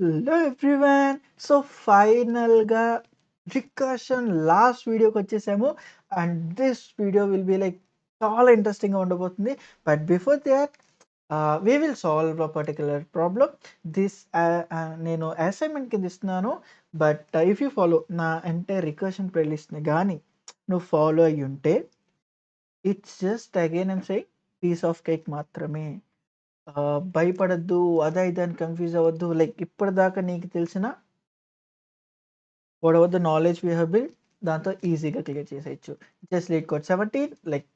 Hello everyone. So ఫైనల్‌గా recursion last వీడియోకొచ్చేసాము. And this video will be like చాలా ఇంట్రెస్టింగ్‌గా ఉండబోతుంది. But before that we will solve a particular problem. నేను assignment కింద ఇస్తున్నాను. బట్ ఇఫ్ యూ ఫాలో నా ఎంటైర్ రికర్షన్ ప్లేలిస్ట్‌ని గాని నువ్వు ఫాలో అయ్యుంటే it's just again I'm saying piece of cake మాత్రమే. భయపడొద్దు. అదా ఇదా అని కన్‌ఫ్యూజ్ అవ్వద్దు. లైక్ ఇప్పటిదాకా నీకు తెలిసిన whatever the knowledge we have built దాంతో ఈజీగా క్లియర్ చేసేయొచ్చు. Just read code 17 like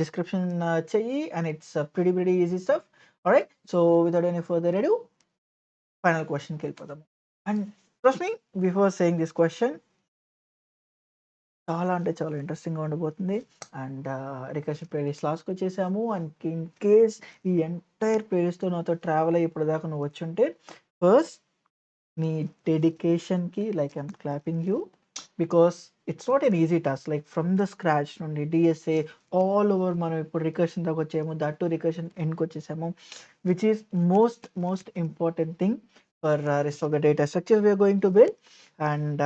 description చెయ్యి and it's pretty easy stuff. Alright. So without any further ado final క్వెషన్‌కెళ్ళిపోదాము. And trust me before saying this question చాలా అంటే చాలా ఇంట్రెస్టింగ్‌గా ఉండబోతుంది. అండ్ రికర్షన్ ప్లేలిస్ట్ లాస్ట్‌కొచ్చేసాము. అండ్ ఇన్ కేస్ ఈ ఎంటైర్ ప్లేలిస్ట్‌తో నాతో ట్రావెల్ అయ్యి ఇప్పటిదాకా నువ్వు వచ్చుంటే ఫస్ట్ నీ డెడికేషన్‌కి like I'm clapping you. Because it's not an easy task. Like from the scratch నుండి డీఎస్ఏ ఆల్ ఓవర్ మనం ఇప్పుడు రికర్షన్ దాకా వచ్చాము. దట్ టు రికర్షన్ ఎండ్‌కొచ్చేసాము. Which is most important thing for rest of the data structure we are going to build. And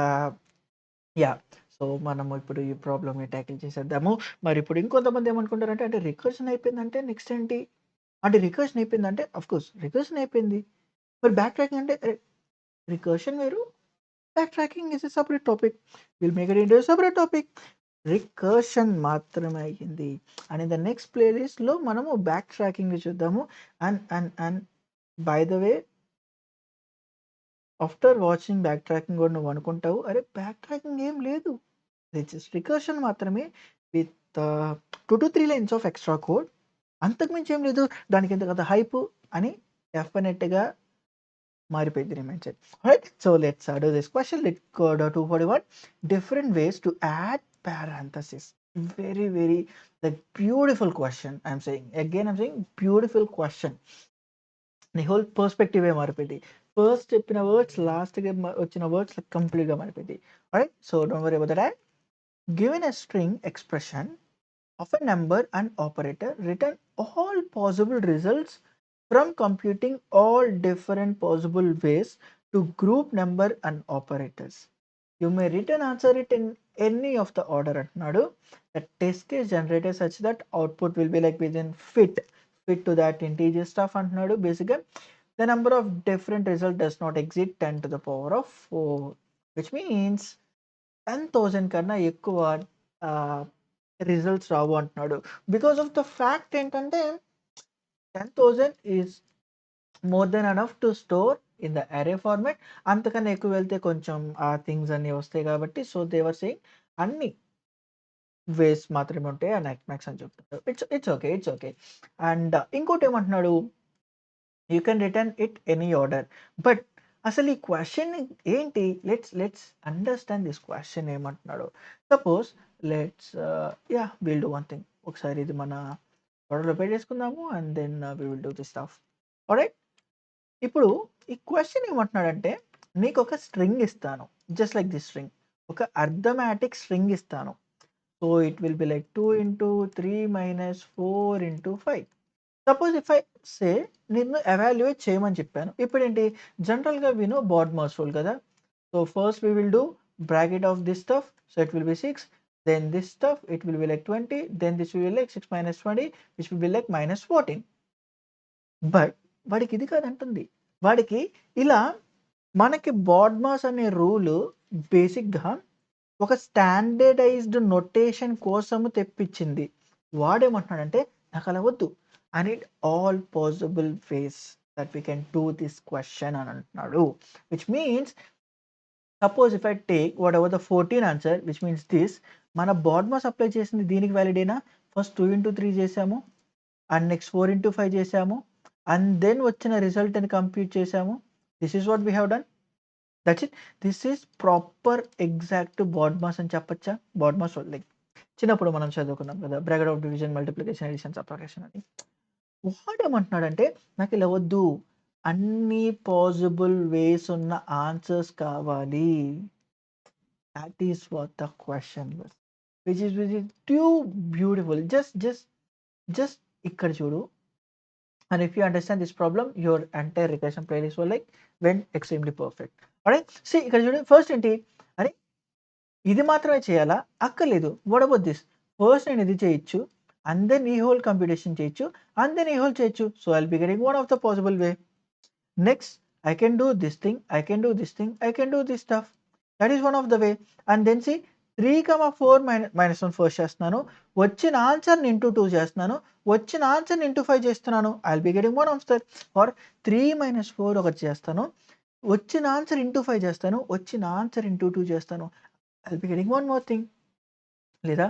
yeah! So, మనము ఇప్పుడు ఈ ప్రాబ్లమ్‌ని టాకిల్ చేసేద్దాము. మరిప్పుడు ఇంకొంతమంది ఏమనుకుంటారంటే, అంటే రికర్షన్ అయిపోయిందంటే నెక్స్ట్ ఏంటి? అంటే రికర్షన్ అయిపోయిందంటే ఆఫ్‌కోర్స్ రికర్షన్ అయిపోయింది. మరి బ్యాక్ ట్రాకింగ్ అంటే రికర్షన్ వేరు, back tracking is a separate topic. Will make it into a separate topic. Recursion మాత్రమే అయ్యింది. అండ్ ఇన్ ద నెక్స్ట్ ప్లేలిస్ట్‌లో మనము బ్యాక్ ట్రాకింగ్‌ని చూద్దాము. And by the way after watching back tracking గూడా నువ్వు అనుకుంటావు, అరే! బ్యాక్ ట్రాకింగ్ ఏం లేదు. ఇట్స్ జస్ట్ రికర్షన్ మాత్రమే with 2-3 lines of extra code. అంతకు మించి ఏం లేదు. దానికి ఇంత పెద్ద హైపు అని డెఫినెట్‌గా మారిపోయిద్ది నీ mindset. Right. So let's do this question. Let code 241 different ways to add parenthesis. Very like beautiful question. I am saying again I am saying beautiful question. నీ హోల్ పర్స్పెక్టివే మారిపోద్ది. ఫస్ట్ చెప్పిన వర్డ్స్ లాస్ట్‌గా వచ్చిన words కంప్లీట్‌గా మారిపోద్ది. Right. So don't worry about that. Given a string expression of a number and operator, return all possible results from computing all different possible ways to group number and operators. You may return answer it in any of the order అంటున్నాడు. The test case generated such that output will be like within fit to that integer stuff అంటున్నాడు. బేసిక్‌గా the number of different result does not exceed 10 to the power of 4, which means 10,000 కన్నా ఎక్కువ results రావు అంటున్నాడు. Because of the fact ఏంటంటే 10,000 is more than enough to store in the అరే format. అంతకన్నా ఎక్కువ వెళ్తే కొంచెం ఆ థింగ్స్ అన్నీ వస్తాయి కాబట్టి సో దే వర్ సేయింగ్ అన్ని వేస్ మాత్రమే ఉంటాయి అని మ్యాక్స్ అని చెప్తాడు. It's okay. అండ్ ఇంకోటి ఏమంటున్నాడు, you can return it any order. But అసలు ఈ క్వెషన్ ఏంటి? లెట్స్ అండర్‌స్టాండ్ దిస్ క్వెషన్ ఏమంటున్నాడో. Suppose let's will do one thing. ఒకసారి ఇది మన ఆర్డర్‌లో పెట్టేసుకుందాము and then we will do this stuff. Alright. ఇప్పుడు ఈ క్వెషన్ ఏమంటున్నాడంటే, నీకొక స్ట్రింగ్ ఇస్తాను. Just like this string. ఒక అర్థమాటిక్ స్ట్రింగ్ ఇస్తాను. So it will be like 2 into 3 minus 4 into 5. Suppose if I సే నిన్ను ఎవాల్యుయేట్ చేయమని చెప్పాను. ఇప్పుడేంటి జనరల్‌గా వి నో బాడ్‌మాస్ రూల్ కదా! So first we will do bracket of this stuff. So it will be 6. Then this stuff it will be like 20. Then this will be like 6 minus 20 which will be like minus 14. But వాడికి ఇది కాదంటుంది. వాడికి ఇలా మనకి BODMAS అనే rule బేసిక్‌గా ఒక standardized notation కోసము తెప్పించింది. వాడేమంటున్నాడంటే నాకలా వద్దు. I need all possible ways that we can do this question అని అంటున్నాడు. Which means suppose if I take whatever the 14 answer which means this, మన బాడ్‌మాస్ అప్లై చేసింది దీనికి వాలిడేనా? ఫస్ట్ 2 ఇంటూ 3 చేసాము. అండ్ నెక్స్ట్ 4 ఇంటూ 5 చేసాము. అండ్ దెన్ వచ్చిన రిజల్ట్‌ని compute చేసాము. This is what we have done. That's it. This is proper exact BODMAS అని చెప్పొచ్చా? బాడ్‌మాస్ లైక్ చిన్నప్పుడు మనం చదువుకున్నాం కదా! Bracket of division, multiplication, addition, subtraction అని. వాడేమంటున్నాడంటే నాకిలా వద్దు. అన్ని పాసిబుల్ వేస్ ఉన్న ఆన్సర్స్ కావాలి. Thought is what the question was. Which is two beautiful. Just ఇక్కడ చూడు. And if you understand this problem, your entire regression playlist will like went extremely perfect. Alright, see ఇక్కడ చూడండి ఫస్ట్ ఏంటి అరే ఇది మాత్రమే చేయాలా అక్కర్లేదు. వాట్ అబౌట్ దిస్ ఫస్ట్ నేను ఇది చేయొచ్చు అండ్ దెన్ ఈ హోల్ కంప్యూటేషన్ చేయొచ్చు అండ్ దెన్ ఈ హోల్ చేయొచ్చు. So I will be getting one of the possible way. Next I can do this thing, I can do this thing, I can do this stuff. That is one of the way. And then see 3, 4 minus 1 first చేస్తున్నాను. వచ్చిన ఆన్సర్ని into 2 చేస్తున్నాను. వచ్చిన ఆన్సర్ని into 5 చేస్తున్నాను. I will be getting one of the or 3 - 4 ఒకటి చేస్తాను. వచ్చిన ఆన్సర్ ఇంటూ 5 చేస్తాను. వచ్చిన ఆన్సర్ ఇంటూ 2 చేస్తాను. I will be getting one more thing. లేదా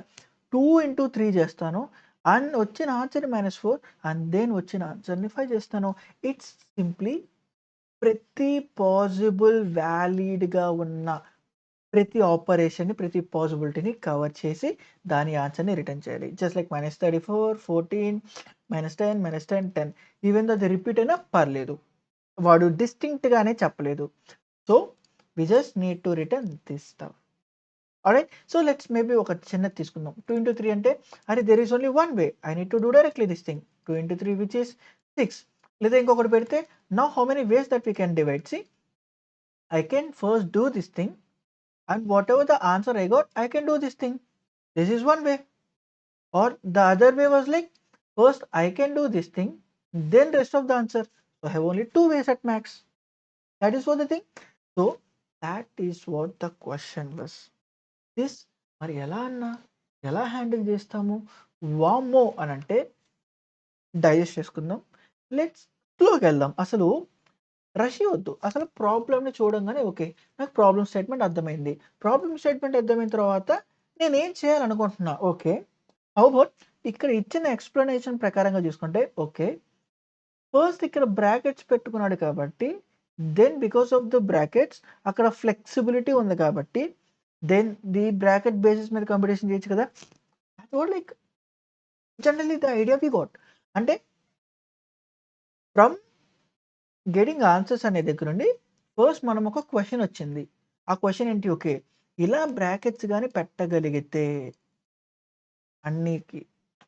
2 × 3 చేస్తాను. అండ్ వచ్చిన ఆన్సర్ -4 అండ్ దెన్ వచ్చిన ఆన్సర్ని 5 చేస్తాను. ఇట్స్ సింప్లీ ప్రతి పాసిబుల్ వ్యాలిడ్‌గా ఉన్న ప్రతి ఆపరేషన్‌ని, ప్రతి పాసిబిలిటీని కవర్ చేసి దాని ఆన్సర్‌ని రిటర్న్ చేయాలి. జస్ట్ లైక్ -34, 14, -10, -10, 10 ఈవెన్ దో అది రిపీట్ అయినా పర్లేదు. వాడు డిస్టింక్ట్‌గానే చెప్పలేదు. So, we just need to return this stuff. Alright. So, let's maybe ఒక చిన్నది తీసుకుందాం. 2 × 3 అంటే అరే there is only one way. I need to do directly this thing. 2 × 3 which is 6. లేదా ఇంకొకటి పెడితే now how many ways that we can divide. See I can first do this thing and whatever the answer I got, I can do this thing. This is one way. Or the other way was like, first I can do this thing, then rest of the answer. So I have only 2 ways at max. That is what the thing. So that is what the question was. This మరి ఎలా అన్నా ఎలా handle చేస్తాము వామ్మో అని అంటే digest చేసుకుందాం. Let's ఫ్లోకి వెళ్దాం. అసలు రష్ వద్దు. అసలు ప్రాబ్లమ్‌ని చూడంగానే ఓకే. నాకు ప్రాబ్లమ్ స్టేట్మెంట్ అర్థమైంది. ప్రాబ్లమ్ స్టేట్మెంట్ అర్థమైన తర్వాత నేనేం చేయాలనుకుంటున్నా. ఓకే. హౌ అబౌట్ ఇక్కడ ఇచ్చిన ఎక్స్‌ప్లనేషన్ ప్రకారంగా చూసుకుంటే ఓకే. ఫస్ట్ ఇక్కడ బ్రాకెట్స్ పెట్టుకున్నాడు కాబట్టి then because of the brackets అక్కడ ఫ్లెక్సిబిలిటీ ఉంది కాబట్టి దెన్ ది బ్రాకెట్ బేసిస్ మీద కంప్యూటేషన్ చేయొచ్చు కదా! That was like generally the idea we got. అంటే ఫ్రమ్ గెటింగ్ ఆన్సర్స్ అనే దగ్గర నుండి ఫస్ట్ మనం ఒక క్వెషన్ వచ్చింది. ఆ క్వెషన్ ఏంటి? ఓకే. ఇలా బ్రాకెట్స్ గాని పెట్టగలిగితే అన్నిటికి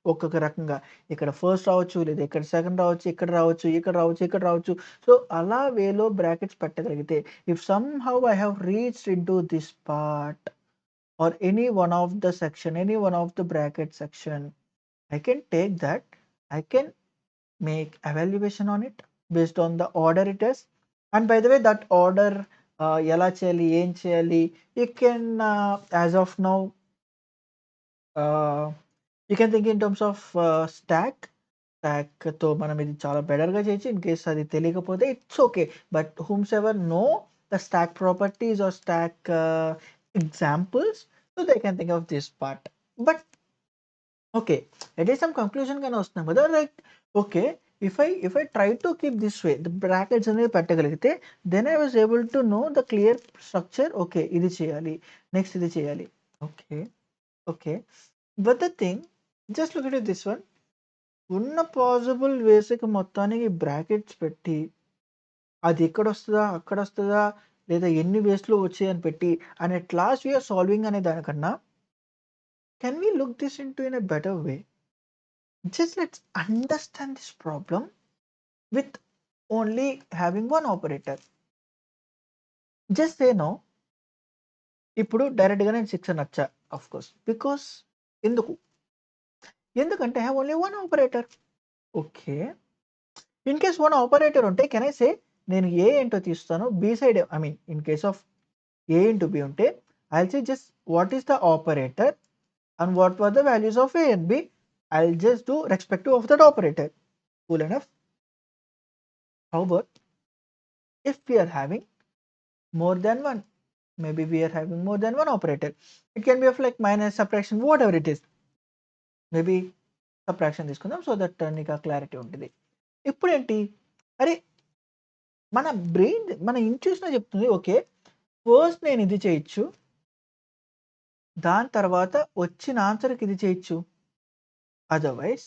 ఒక్కొక్క రకంగా ఇక్కడ ఫస్ట్ రావచ్చు, లేదా ఇక్కడ సెకండ్ రావచ్చు, ఇక్కడ రావచ్చు, ఇక్కడ రావచ్చు, ఇక్కడ రావచ్చు. సో, అలా వేలో బ్రాకెట్స్ పెట్టగలిగితే if somehow I have reached into this part or any one of the section, any one of the bracket section, I can take that, I can make evaluation on it based on the order it is. And by the way, that order ఎలా చేయాలి? ఏం చేయాలి? You can as of now you can think in terms of స్టాక్‌తో మనం ఇది చాలా బెటర్‌గా చేయొచ్చు. In case అది తెలియకపోతే it's okay. But whomsoever know the stack properties or stack examples so they can think of this part. But okay. At some conclusion గానే వస్తున్నాం కదా! Like okay. If I try to keep this way the brackets అనేవి పెట్టగలిగితే then I was able to know the clear structure. Okay. ఇది చేయాలి. Next ఇది చేయాలి. Okay. Okay. But the thing just look at this one. ఉన్న possible వేస్‌కి మొత్తానికి brackets పెట్టి అది ఎక్కడొస్తదా? అక్కడొస్తదా? లేదా ఎన్ని వేస్‌లో వచ్చాయని పెట్టి and at last we are solving అనే దానికన్నా can we look this into in a better way? Just let's understand this problem with only having one operator. Just say no. ఇప్పుడు డైరెక్ట్‌గా నేను 6 అనొచ్చా? Of course. బికాస్ ఎందుకు? ఎందుకంటే I have only one operator. Okay. In case one operator ఉంటే can I say నేను A ఏంటో తీస్తాను. B side I mean in case of A into B ఉంటే I will say just what is the operator and what were the values of A and B. I will just do respective of that operator. Cool enough. How about if we are having more than one? Maybe we are having more than one operator. It can be of like minus, subtraction, whatever it is. Maybe subtraction తీసుకుందాం so that నీకు ఆ clarity ఉంటుంది. ఇప్పుడేంటి అరే మన brain మన intuition చెప్తుంది okay first నేను ఇది చేయొచ్చు దాని తర్వాత వచ్చిన ఆన్సర్కి ఇది చేయొచ్చు. అదర్వైజ్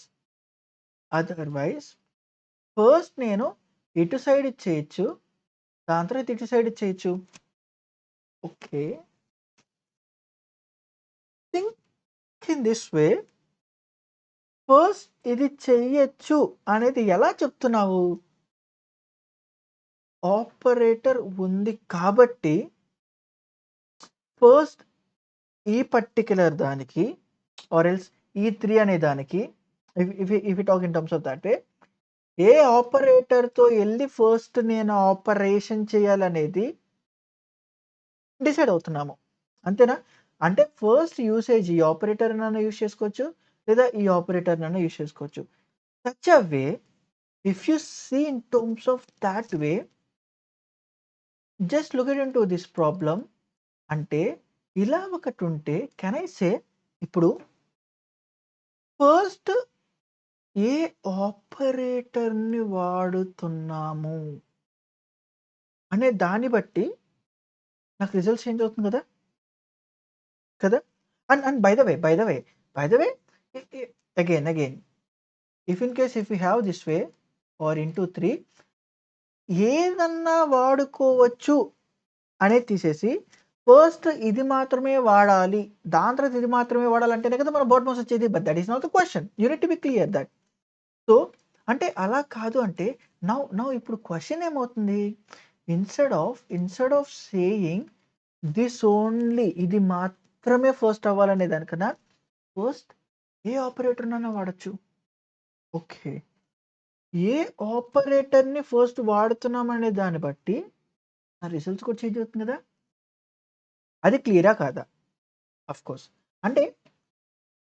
ఫస్ట్ నేను ఇటు సైడ్ చేయొచ్చు దాని తర్వాత ఇటు సైడ్ చేయొచ్చు. Okay. Think in this way. First ఇది చెయ్యొచ్చు అనేది ఎలా చెప్తున్నావు? ఆపరేటర్ ఉంది కాబట్టి ఫస్ట్ ఈ పర్టిక్యులర్ దానికి ఆర్ ఎల్స్ ఈ 3 అనే దానికి if you talk in terms of that way ఏ ఆపరేటర్‌తో ఎళ్లి ఫస్ట్ నేను ఆపరేషన్ చేయాలనేది డిసైడ్ అవుతున్నాము. అంతేనా? అంటే ఫస్ట్ యూసేజ్ ఈ ఆపరేటర్‌నన్నా యూజ్ చేసుకోవచ్చు. లేదా ఈ ఆపరేటర్‌నన్నా యూజ్ చేసుకోవచ్చు. Such a way if you see in terms of that way just look it into this problem అంటే ఇలా ఒకటుంటే కెన్ ఐ సే ఇప్పుడు ఫస్ట్ ఏ ఆపరేటర్‌ని వాడుతున్నాము అనే దాన్ని బట్టి నాకు రిజల్ట్స్ చేంజ్ అవుతుంది గదా! కదా! And by the way uh uh again if in case if you have this way or into 3 ఏదన్నా వాడుకోవచ్చు అనేది తీసేసి ఫస్ట్ ఇది మాత్రమే వాడాలి. దాని తర్వాత ఇది మాత్రమే వాడాలంటేనే కదా మన బాట్ మార్క్స్ వచ్చేది. But that is not the question. You need to be clear that. So, అంటే అలా కాదు అంటే నౌ ఇప్పుడు క్వెషన్ ఏమవుతుంది? Instead of saying this only ఇది మాత్రమే ఫస్ట్ అవ్వాలనే దానికన్నా ఫస్ట్ ఏ ఆపరేటర్‌నైనా వాడొచ్చు. ఓకే. ఏ ఆపరేటర్‌ని ఫస్ట్ వాడుతున్నామనే దాన్ని బట్టి ఆ రిజల్ట్స్ కూడా చేంజ్ అవుతుంది గదా! అది క్లియరా కాదా? ఆఫ్‌కోర్స్. అంటే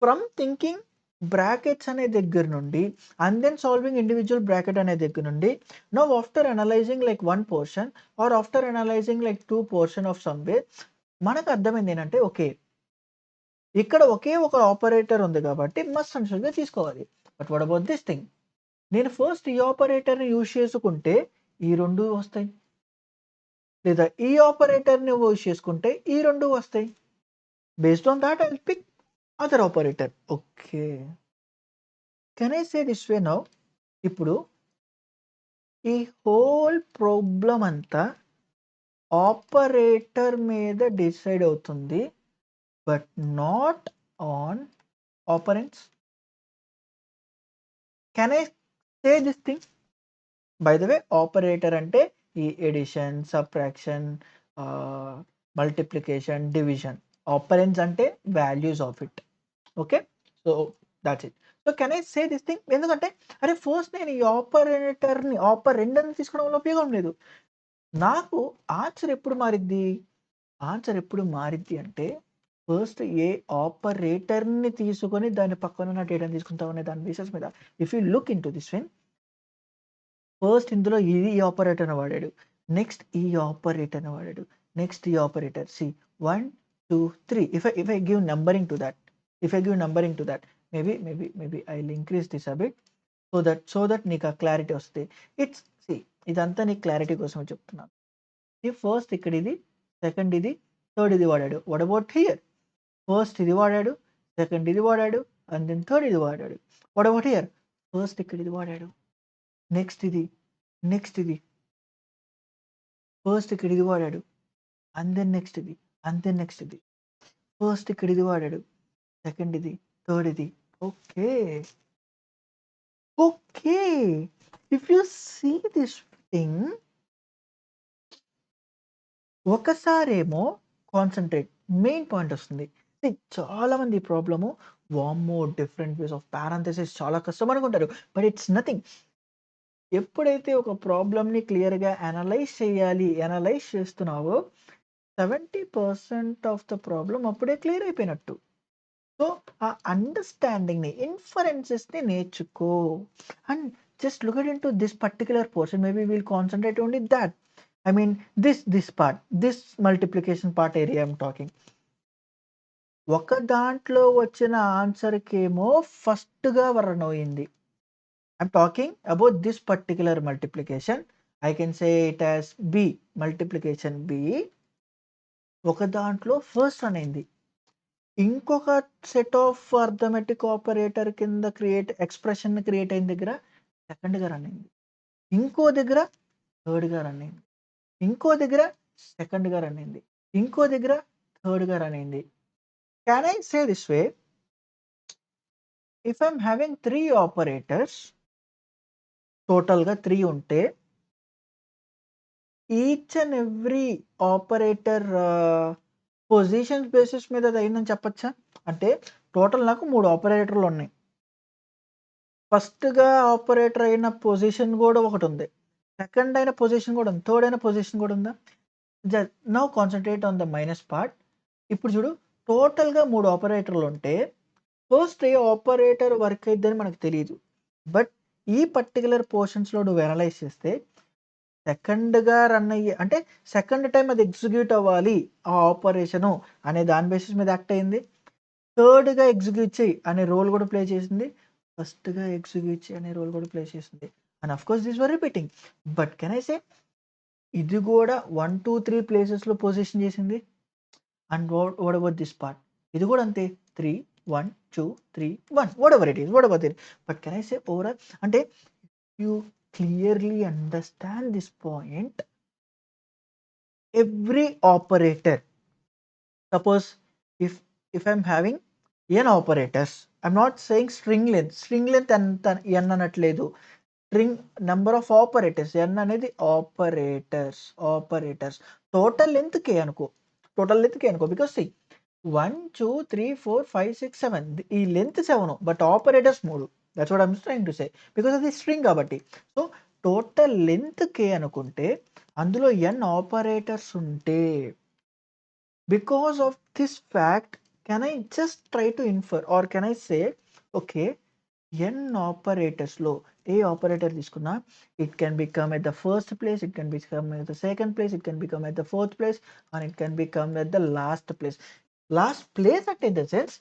ఫ్రమ్ థింకింగ్ బ్రాకెట్స్ అనే దగ్గర నుండి and then solving individual bracket అనే దగ్గర నుండి now after analysing like 1 portion or after analysing like 2 portion of some way మనకు అర్థమైంది ఏంటంటే ఓకే. ఇక్కడ ఒకే ఒక ఆపరేటర్ ఉంది కాబట్టి మస్ట్ అండ్ షుడ్‌గా తీసుకోవాలి. But what about this thing? నేను ఫస్ట్ ఈ ఆపరేటర్‌ని యూజ్ చేసుకుంటే ఈ 2 వస్తాయి. లేదా ఈ ఆపరేటర్‌ని యూజ్ చేసుకుంటే ఈ 2 వస్తాయి. Based on that I will pick other operator. Okay. Can I say this way now? ఇప్పుడు ఈ హోల్ ప్రాబ్లమ్ అంతా ఆపరేటర్ మీద డిసైడ్ అవుతుంది. But not on operands. Can I say this thing? By the way operator అంటే ఈ addition, subtraction, ah, multiplication, division. Operands అంటే values of it. Okay. So, that's it. So, can I say this thing? ఎందుకంటే అరే first నేను ఈ ఆపరేటర్‌ని ఆపరెండ్‌ని తీసుకోవడం వల్ల ఉపయోగం లేదు. నాకు ఆన్సర్ ఎప్పుడు మారిద్ది? ఆన్సర్ ఎప్పుడు మారిద్ది అంటే ఫస్ట్ ఏ ఆపరేటర్‌ని తీసుకొని దాని పక్కనున్న డేటాని తీసుకుంటాం అనే దాని బేసిస్ మీద if you look into this way first ఇందులో ఈ ఆపరేటర్‌ని వాడాడు. నెక్స్ట్ ఈ ఆపరేటర్‌ని వాడాడు. నెక్స్ట్ ఈ operator. 1, 2, 3 if I give numbering to that. Maybe I will increase this a bit so that నీకు ఆ క్లారిటీ వస్తది. ఇదంతా నీకు క్లారిటీ కోసమే చెప్తున్నాను. ఫస్ట్ ఇక్కడ ఇది, సెకండ్ ఇది, థర్డ్ ఇది వాడాడు. What about here? ఫస్ట్ ఇది వాడాడు, సెకండ్ ఇది వాడాడు, అండ్ దెన్ థర్డ్ ఇది వాడాడు. What about here? ఫస్ట్ ఇక్కడ ఇది వాడాడు. నెక్స్ట్ ఇది, నెక్స్ట్ ఇది. ఫస్ట్ ఇక్కడ ఇది వాడాడు. అండ్ దెన్ నెక్స్ట్ ఇది, అండ్ దెన్ నెక్స్ట్ ఇది. ఫస్ట్ ఇక్కడ ఇది వాడాడు. సెకండ్ ఇది, థర్డ్ ఇది. Okay. Okay. If you see this thing ఒకసారేమో కాన్సంట్రేట్ మెయిన్ పాయింట్ వస్తుంది. చాలా మంది ఈ ప్రాబ్లము వామ్మో! డిఫరెంట్ వేస్ ఆఫ్ పారాంథసిస్ చాలా కష్టం అనుకుంటారు. But it's nothing. ఎప్పుడైతే ఒక ప్రాబ్లమ్‌ని క్లియర్‌గా అనలైజ్ చేస్తున్నావో 70% ఆఫ్ ద ప్రాబ్లమ్ అప్పుడే క్లియర్ అయిపోయినట్టు. సో, ఆ అండర్‌స్టాండింగ్‌ని, ఇన్ఫరెన్సెస్‌ని నేర్చుకో. And just look it into this particular portion. Maybe will concentrate only that. I mean this part. This multiplication part area I'm talking. ఒక దాంట్లో వచ్చిన ఆన్సర్‌కేమో ఫస్ట్‌గా రన్ అయింది. I'm talking about this particular multiplication. I can say it as B. Multiplication B ఒక దాంట్లో first run అయింది. ఇంకొక సెట్ ఆఫ్ అర్థమెటిక్ ఆపరేటర్ కింద ఎక్స్‌ప్రెషన్ క్రియేట్ అయిన దగ్గర సెకండ్‌గా రన్ అయింది. ఇంకో దగ్గర థర్డ్‌గా రన్ అయింది. ఇంకో దగ్గర సెకండ్‌గా రన్ అయింది. ఇంకో దగ్గర థర్డ్‌గా రన్ అయింది. Can I say this way? If I'm having 3 operators, టోటల్‌గా 3 ఉంటే, each and every operator positions basis మీద అది అయిందని చెప్పచ్చా? అంటే టోటల్ నాకు 3 ఆపరేటర్‌లున్నాయి. ఫస్ట్‌గా ఆపరేటర్ అయిన పొజిషన్ గూడా ఒకటుంది. సెకండ్ అయిన పొజిషన్ గూడా ఉంది. థర్డ్ అయిన పొజిషన్ గూడా ఉందా? Now concentrate on the minus part. ఇప్పుడు చూడు, టోటల్‌గా 3 ఆపరేటర్‌లుంటే, ఫస్ట్ ఏ ఆపరేటర్ వర్క్ అయిద్దని మనకు తెలీదు. బట్ ఈ పర్టిక్యులర్ పోర్షన్స్‌లో నువ్వు అనలైజ్ చేస్తే, సెకండ్‌గా రన్ అయ్యే అంటే సెకండ్ టైమ్ అది ఎగ్జిక్యూట్ అవ్వాలి ఆ ఆపరేషను అనే దాని బేసిస్ మీద యాక్ట్ అయింది. థర్డ్‌గా ఎగ్జిక్యూట్ చెయ్యి అనే రోల్ గూడా ప్లే చేసింది. ఫస్ట్‌గా ఎగ్జిక్యూట్ చెయ్యి అనే రోల్ గూడా ప్లే చేసింది. And of course these were repeating. But can I say ఇది గూడా 1, 2, 3 ప్లేసెస్‌లో పొజిషన్ చేసింది. And what about this part? ఇది గూడా అంతే. 3, 1, 2, 3, 1 whatever it is. Whatever it. But can I say overall అంటే you clearly understand this point. Every operator, suppose if I'm having n operators, I'm not saying string length. String length ఎంత n అనట్లేదు. String number of operators n అనేది operators total length k అనుకో. Because see 1, 2, 3, 4, 5, 6, 7 ఈ length 7 but operators 3. That's what I'm trying to say. Because అది string కాబట్టి. So total length k అనుకుంటే అందులో n operators ఉంటే, because of this fact, can I just try to infer or can I say, okay, n operators లో ఏ operator తీసుకున్నా, it can become at the first place, it can become at the second place, it can become at the fourth place, and it can become at the last place. Last place అంటే in the sense,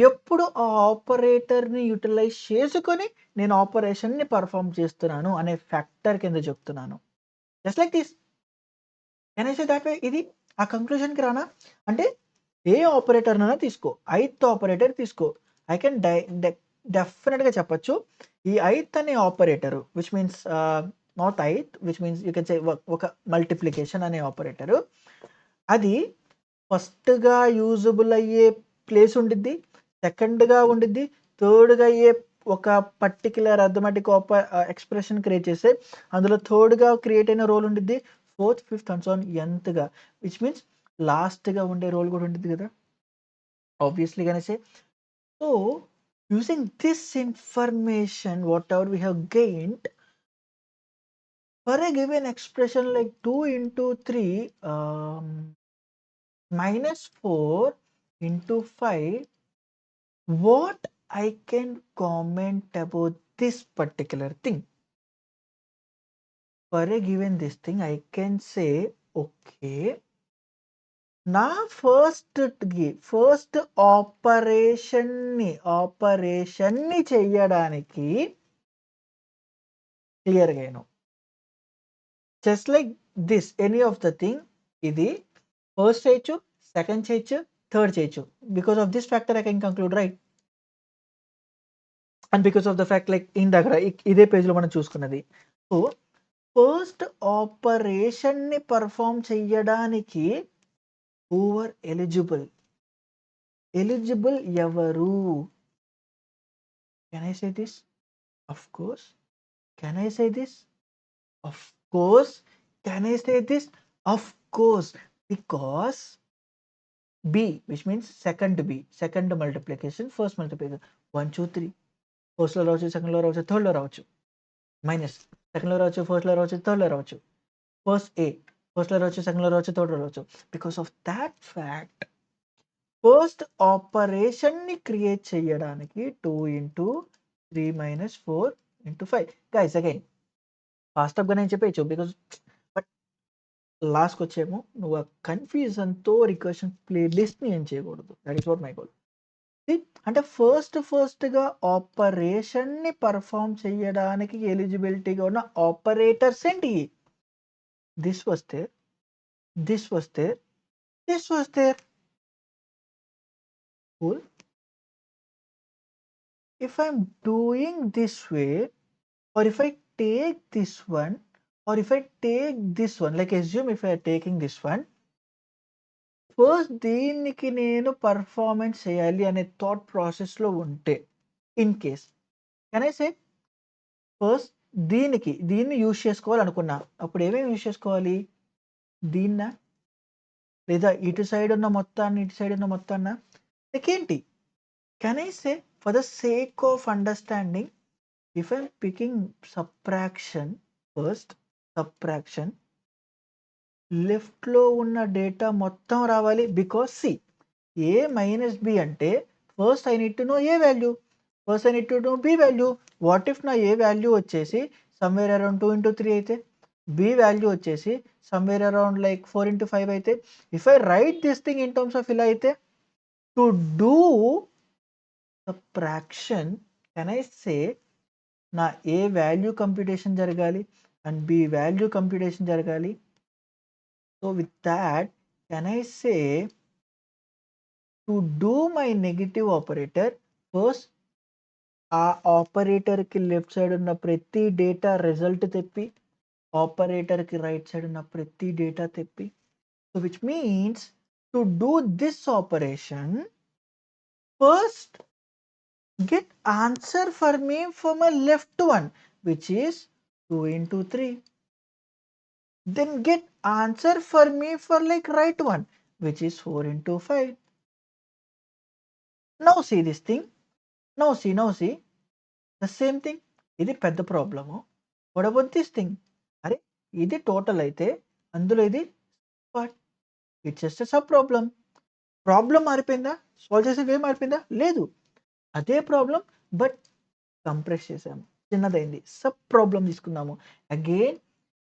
ఎప్పుడు ఆ ఆపరేటర్‌ని utilise చేసుకొని నేను ఆపరేషన్‌ని perform చేస్తున్నాను అనే factor కింద చెప్తున్నాను. Just like this. Can I say that way? ఇది ఆ కంక్లూజన్‌కి రానా? అంటే ఏ ఆపరేటర్‌నైనా తీసుకో. ఐత్ ఆపరేటర్ తీసుకో. ఐ కెన్ డెఫినిట్‌గా చెప్పొచ్చు. ఈ ఐత్ అనే operator which means not ith which means you can say ఒక మల్టిప్లికేషన్ అనే ఆపరేటరు. అది ఫస్ట్‌గా యూజబుల్ అయ్యే ప్లేస్ ఉండిద్ది. సెకండ్‌గా ఉండిద్ది. థర్డ్‌గా అయ్యే ఒక పర్టిక్యులర్ అర్థమెటిక్ ఎక్స్‌ప్రెషన్ క్రియేట్ చేస్తే అందులో థర్డ్‌గా క్రియేట్ అయిన రోల్ ఉండిద్ది. Fourth, fifth and so on nthగా విచ్ మీన్స్ లాస్ట్‌గా ఉండే రోల్ కూడా ఉండిద్ది కదా! Obviously can I say. So using this information whatever we have gained for a given expression like 2 into 3 minus 4 into 5, what I can comment about this particular thing? For a given this thing, I can say, okay, నా first ఆపరేషన్ని చెయ్యడానికి క్లియర్‌గా అయిను. Just like this any of the thing ఇది first చేయొచ్చు, second చేయొచ్చు, third చేయొచ్చు. Because of this factor I can conclude right. And because of the fact like ఇందాక ఇదే పేజ్‌లో మనం చూసుకున్నది. సో ఫస్ట్ ఆపరేషన్‌ని పర్ఫార్మ్ చెయ్యడానికి హూ ఆర్ ఎలిజిబుల్? ఎలిజిబుల్ ఎవరు? Can I say this? Of course. Can I say this? Of course. Can I say this? Of course. Because B, which means second B, second multiplication, first multiplication. 1, 2, 3. ఫస్ట్‌లో రావచ్చు, సెకండ్‌లో రావచ్చు, థర్డ్‌లో రావచ్చు. Minus సెకండ్‌లో రావచ్చు, ఫస్ట్‌లో రావచ్చు, థర్డ్‌లో రావచ్చు. ఫస్ట్ A, ఫస్ట్‌లో రావచ్చు, సెకండ్‌లో రావచ్చు, థర్డ్‌లో రావచ్చు. Because of that fact first ఆపరేషన్‌ని క్రియేట్ చేయడానికి 2 into 3 minus 4 into 5. Guys again fast అప్‌గా నేను చెప్పేయచ్చు. బికాస్ బట్ లాస్ట్‌కొచ్చేమో నువ్వు ఆ కన్‌ఫ్యూజన్‌తో రికర్షన్ ప్లే లిస్ట్‌ని ఏం చేయకూడదు. That is what my goal. అంటే ఫస్ట్‌గా ఆపరేషన్‌ని పర్ఫార్మ్ చేయడానికి ఎలిజిబిలిటీగా ఉన్న ఆపరేటర్స్ ఏంటి? This was there, this was there, this was there. Cool. If I'm doing this way, or if I take this one, or if I take this one, like assume if I are taking this one, first దీనికి నేను performance చేయాలి అనే thought ప్రాసెస్‌లో ఉంటే, in case can I say first దీన్ని use చేసుకోవాలనుకున్నా. అప్పుడు ఏమేమి use చేసుకోవాలి? దీన్నా? లేదా ఇటు సైడ్ ఉన్న మొత్తాన్ని, ఇటు సైడ్ ఉన్న మొత్తాన్నా? లైకేంటి? Can I say for the sake of understanding if I am picking subtraction first subtraction లెఫ్ట్‌లో ఉన్న డేటా మొత్తం రావాలి. Because see A minus B అంటే first I need to know A value. First I need to know B value. What if నా A value వచ్చేసి somewhere around 2/3 అయితే, B value వచ్చేసి somewhere around like 4/5 అయితే, if I write this thing in terms of ఇలా అయితే, to do subtraction can I say నా A value computation జరగాలి and B value computation జరగాలి. So with that can I say to do my negative operator first ఆ ఆపరేటర్‌కి left side ఉన్న ప్రతి data result తెప్పి, ఆపరేటర్‌కి రైట్ సైడ్ ఉన్న ప్రతి డేటా తెప్పి. So which means to do this operation first get answer for me for my left one, which is 2 into 3. Then get answer for me for like right one, which is 4 into 5. Now see this thing. Now see. The same thing. ఇది పెద్ద problem. What about this thing? అరే ఇది total అయితే అందులో ఇది part. It's just a sub problem. Problem మారిపోయిందా? Solve చేసే way మారిపోయిందా? లేదు. అదే ప్రాబ్లమ్ బట్ కంప్రెస్ చేసాము. చిన్నదైంది. సబ్ ప్రాబ్లమ్ తీసుకుందాము. అగైన్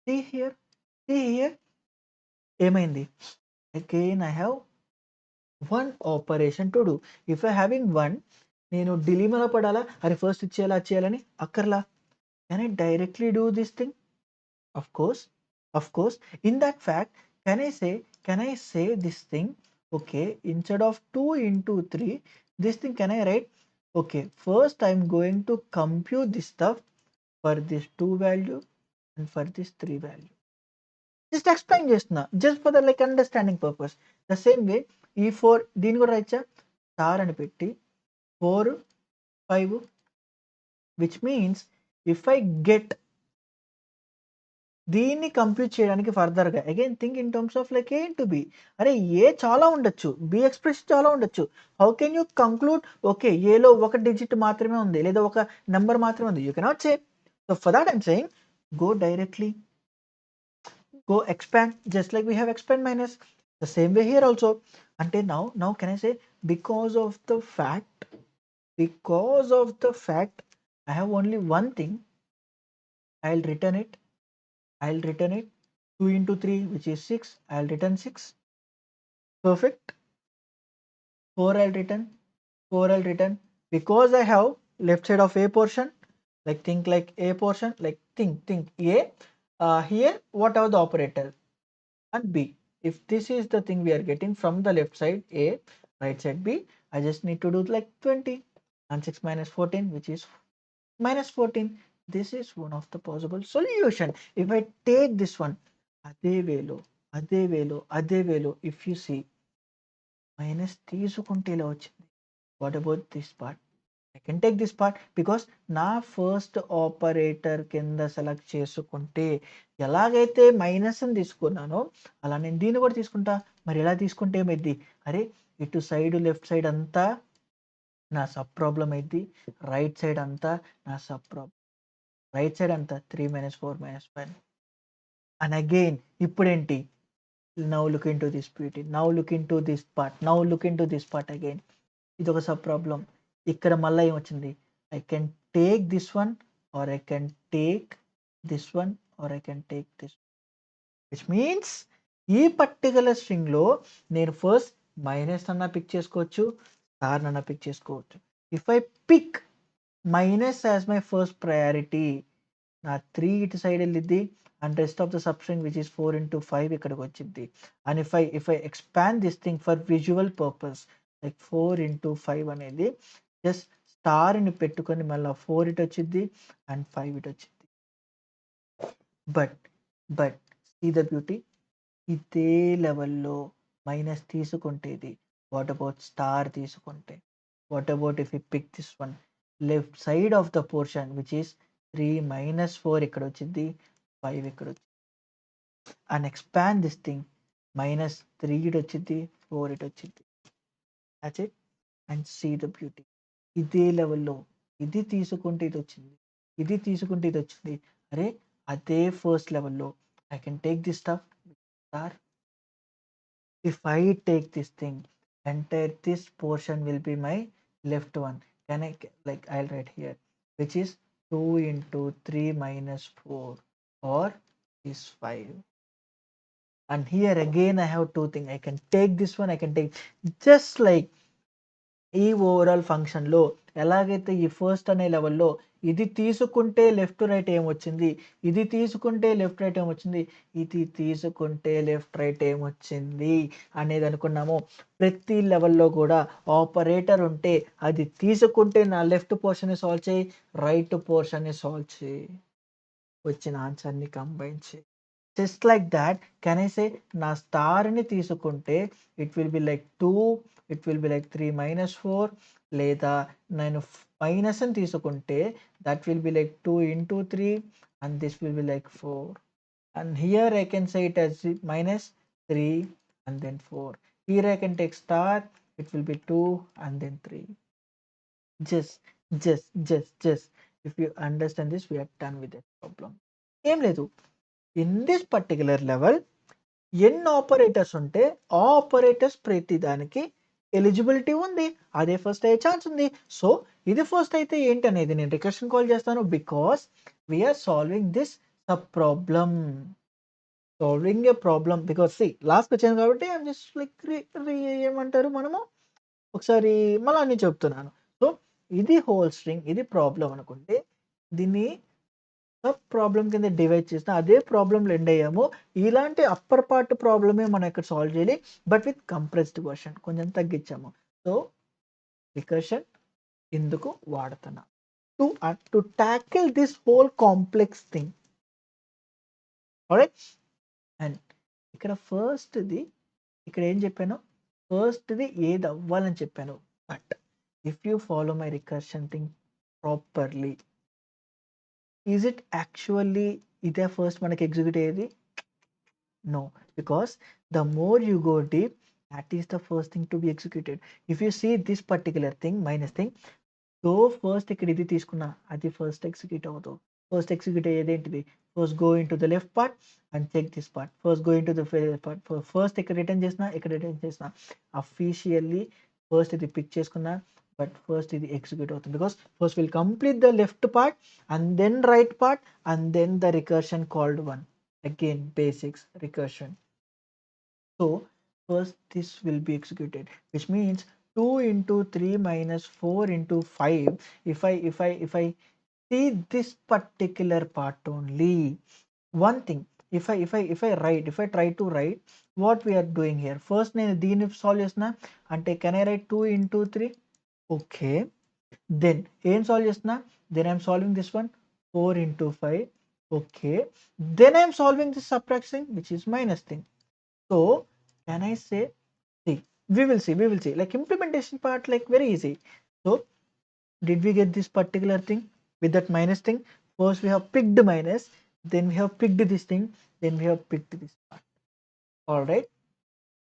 సీ హియర్ ఏమైంది? Again I have one operation to do. If I having one నేను డిలీమాలో పడాలా? అరే ఫస్ట్ ఇది చేయాలా, అది చేయాలని అక్కర్లా. Can I directly do this thing? Of course, of course. In that fact, can I say this thing? Okay, instead of 2 into 3, this thing can I write? Okay, first I'm going to compute this stuff for this 2 value and for this 3 value. Just explain just for the like understanding purpose. The same way, ఈ 4 దీన్ని కూడా రాయచ్చా? Star అని పెట్టి 4, 5 which means if I get దీన్ని compute చేయడానికి ఫర్దర్‌గా again think in terms of like A into B. అరే A చాలా ఉండొచ్చు. బి ఎక్స్‌ప్రెషన్ చాలా ఉండొచ్చు. How can you conclude okay ఏలో ఒక డిజిట్ మాత్రమే ఉంది. లేదా ఒక నంబర్ మాత్రమే ఉంది. You cannot say. So for that I'm saying go directly. Go expand just like we have expand minus. The same way here also. Until now can I say because of the fact I have only one thing. I'll return it 2 into 3 which is 6. I'll return 6. Perfect. 4 I'll return because I have left side of a portion, like think like a portion, like think a here what are the operator and b. If this is the thing we are getting from the left side a, right side b, I just need to do like 20 and 6 minus 14 which is minus 14. This is one of the possible solution. If I take this one అదే వేలో if you see minus తీసుకుంటే ఇలా వచ్చింది. What about this part? I can take this part because నా first operator కింద select చేసుకుంటే ఎలాగైతే మైనస్ని తీసుకున్నానో అలా నేను దీన్ని కూడా తీసుకుంటా. మరి ఎలా తీసుకుంటే ఏమైద్ది? అరే ఇటు సైడ్ లెఫ్ట్ సైడ్ అంతా నా సబ్ ప్రాబ్లం అయింది. రైట్ సైడ్ అంతా నా సబ్ ప్రాబ్లం. రైట్ సైడ్ అంతా 3 - 4 - 5 అండ్ అగైన్ ఇప్పుడేంటి? Now look into this beauty. Now look into this part. Now look into this part again. ఇది ఒక సబ్ ప్రాబ్లం. ఇక్కడ మళ్ళీ ఏమొచ్చింది? I can take this one or I can take this one or I can take this. Which means ఈ particular స్ట్రింగ్లో నేను first minus అన్న pick చేసుకోవచ్చు, స్టార్ అన్న పిక్ చేసుకోవచ్చు. If I pick minus as my first priority నా 3 ఇటు side వెళ్ళిద్ది and rest of the substring which is 4 into 5 ఇక్కడికి వచ్చింది. And if I expand this thing for visual purpose like 4 into 5 అనేది just స్టార్ని పెట్టుకొని మళ్ళీ 4 ఇటు వచ్చింది అండ్ 5 ఇటు వచ్చింది. బట్ సీ ద బ్యూటీ, ఇదే లెవెల్లో మైనస్ తీసుకుంటే ఇది. వాట్ అబౌట్ స్టార్ తీసుకుంటే? What about if you pick this one? Left side of the portion which is 3 - 4 ఇక్కడ వచ్చింది, 5 ఇక్కడ వచ్చింది. అండ్ ఎక్స్పాండ్ దిస్ థింగ్, -3 ఇటు వచ్చింది, 4 ఇటు వచ్చింది. That's it. And see the beauty. ఇదే లెవెల్‌లో ఇది తీసుకుంటే ఇది వచ్చింది, ఇది తీసుకుంటే ఇది వచ్చింది. అరే అదే ఫస్ట్ లెవెల్‌లో I can take this stuff star. If I take this thing, entire this portion will be my left one. Can I, like I'll write here, which is 2 into 3 minus 4, or is 5. And here again I have two things. I can take this one, I can take, just like ఈ overall ఫంక్షన్‌లో ఎలాగైతే ఈ first అనే లెవెల్‌లో ఇది తీసుకుంటే left right ఏమొచ్చింది, ఇది తీసుకుంటే లెఫ్ట్ రైట్ ఏమొచ్చింది, ఇది తీసుకుంటే లెఫ్ట్ రైట్ ఏమొచ్చింది అనేది అనుకున్నామో, ప్రతి లెవెల్‌లో కూడా ఆపరేటర్ ఉంటే అది తీసుకుంటే నా లెఫ్ట్ పోర్షన్‌ని సాల్వ్ చేయి, రైట్ పోర్షన్‌ని సాల్వ్ చేయి, వచ్చిన ఆన్సర్‌ని కంబైన్ చేయి. Just like that can I say నా స్టార్‌ని తీసుకుంటే it will be like 2, it will be like 3 - 4, లేదా నేను మైనస్ అని తీసుకుంటే that will be like 2 into 3 and this will be like 4. And here I can say it as -3 and then 4. Here I can take star, it will be 2 and then 3. Just if you understand this, we are done with that problem. ఏం లేదు, in this particular level ఎన్ని operators ఉంటే ఆ operators ప్రతి దానికి eligibility ఉంది, అదే first అయ్యే ఛాన్స్ ఉంది. సో ఇది ఫస్ట్ అయితే ఏంటి అనేది నేను రికర్షన్ కాల్ చేస్తాను, because we are solving this sub problem, solving a problem. Because see last వచ్చాను కాబట్టి ఐఎమ్ జస్ట్ లైక్ ఏమంటారు మనము ఒకసారి మళ్ళీ అన్ని చెప్తున్నాను. సో ఇది హోల్ స్ట్రింగ్, ఇది ప్రాబ్లం అనుకుంటే దీన్ని సబ్ ప్రాబ్లం కింద డివైడ్ చేస్తే అదే ప్రాబ్లంలో ఎండ్ అయ్యాము. ఇలాంటి అప్పర్ పార్ట్ ప్రాబ్లమే మనం ఇక్కడ సాల్వ్ చేయాలి, బట్ విత్ కంప్రెస్డ్ వర్షన్ కొంచెం తగ్గించాము. సో రికర్షన్ ఎందుకు వాడుతున్నా, to tackle this whole complex thing. Alright. And ఇక్కడ ఫస్ట్ది ఇక్కడ ఏం చెప్పాను, ఫస్ట్ది ఏది అవ్వాలని చెప్పాను, but if you follow my recursion thing properly, is it actually ఇదే ఫస్ట్ మనకి ఎగ్జిక్యూట్ అయ్యేది? No, because the more you go deep, that is the first thing to be executed. If you see this particular thing, minus thing, so first ఇక్కడ ఇది తీసుకున్నా అది first execute అవ్వదు. First execute అయ్యేది ఏంటిది, first go in to the left part and check this part, first go in to the part, first ఇక్కడ return చేసిన ఇక్కడ రిటర్న్ చేసిన అఫీషియల్లీ ఫస్ట్ ఇది పిక్ చేసుకున్నా, బట్ ఫస్ట్ ఇది ఎగ్జిక్యూట్ అవుతుంది because first will complete the left part and then right part and then the recursion called one. Again basics recursion. So first this will be executed, which means 2 into 3 minus 4 into 5. If I see this particular part only, one thing, if I try to write what we are doing here, first నేను దీన్ని solve చేస్తున్నా అంటే can I write 2 into 3? Okay, then ఏం solve చేస్తున్నా, then I'm solving this one 4 into 5. Okay, then I'm solving this subtraction which is minus thing. So can I say, see, we will see like implementation part like very easy. So did we get this particular thing with that minus thing? First we have picked minus, then we have picked this thing, then we have picked this part. All right,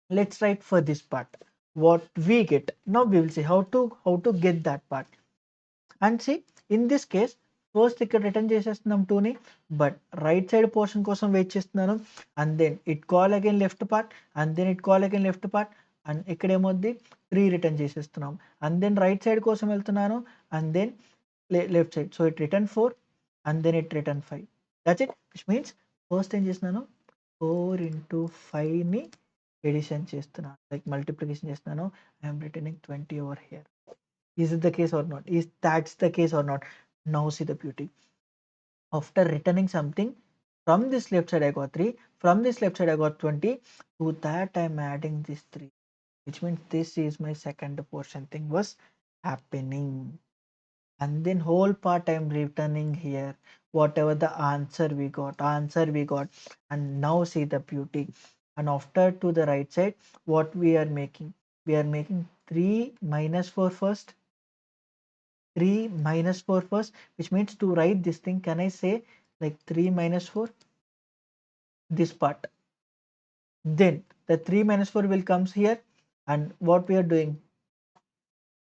let's write for this part what we get. Now we will see how to get that part. And see, in this case first ఇక్కడ return చేసేస్తున్నాం 2ని, but right side portion కోసం wait చేస్తున్నాను, and then it call again left part and then it call again left part and ఇక్కడ ఏమొద్ది 3 return చేసేస్తున్నాం, and then right side కోసం వెళ్తున్నాను and then left side, so it return 4 and then it return 5. That's it, which means first ఏం చేస్తున్నాను 4 into 5ని addition చేస్తున్నాను, like multiplication చేస్తున్నాను, I'm returning 20 over here. Is it the case or not? Is that's the case or not? Now see the beauty. After returning something from this left side I got 3, from this left side I got 20, to that I'm adding this 3, which means this is my second portion thing was happening, and then whole part I'm returning here whatever the answer we got, and now see the beauty. and after to the right side, what we are making? We are making 3 minus 4 first. 3 minus 4 first, which means to write this thing, can I say like 3 minus 4? This part. Then the 3 minus 4 will comes here, and what we are doing?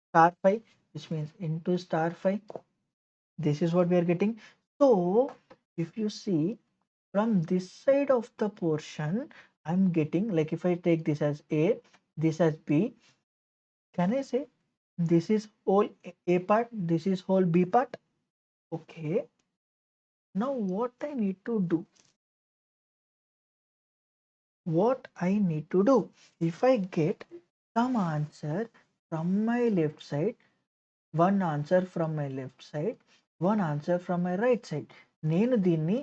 Star 5, which means into star 5. This is what we are getting. So if you see from this side of the portion, I'm getting, like if I take this as A, this as B, can I say this is whole A part, this is whole B part? Okay. Now what I need to do? What I need to do? If I get some answer from my left side, one answer from my left side, one answer from my right side, నేను దీన్ని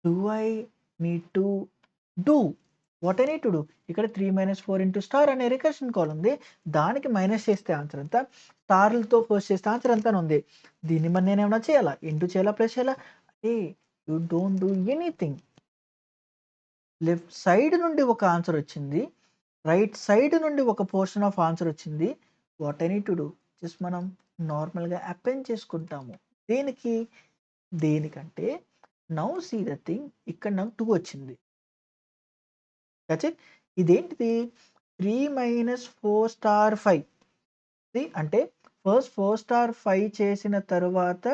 do I need to do? What I need to do? ఇక్కడ 3 minus 4 into star అనే recursion call ఉంది. దానికి minus చేస్తే answer అంతా, స్టార్లతో first చేస్తే answer అంతా ఉంది. దీన్ని మరి నేను ఏమైనా చేయాలా? ఇంటూ చేయాలా, ప్లస్ చేయాలా? ఏ you don't do anything. Left side నుండి ఒక ఆన్సర్ వచ్చింది, రైట్ సైడ్ నుండి ఒక పోర్షన్ ఆఫ్ ఆన్సర్ వచ్చింది. What I need to do? Just మనం నార్మల్గా అపెండ్ చేసుకుంటాము. దేనికి? దేనికంటే నౌ సీ ద థింగ్, ఇక్కడ నాకు 2 వచ్చింది. That's it. ఇదేంటిది? 3 మైనస్ 4 స్టార్ 5. అంటే ఫస్ట్ 4 స్టార్ 5 చేసిన తర్వాత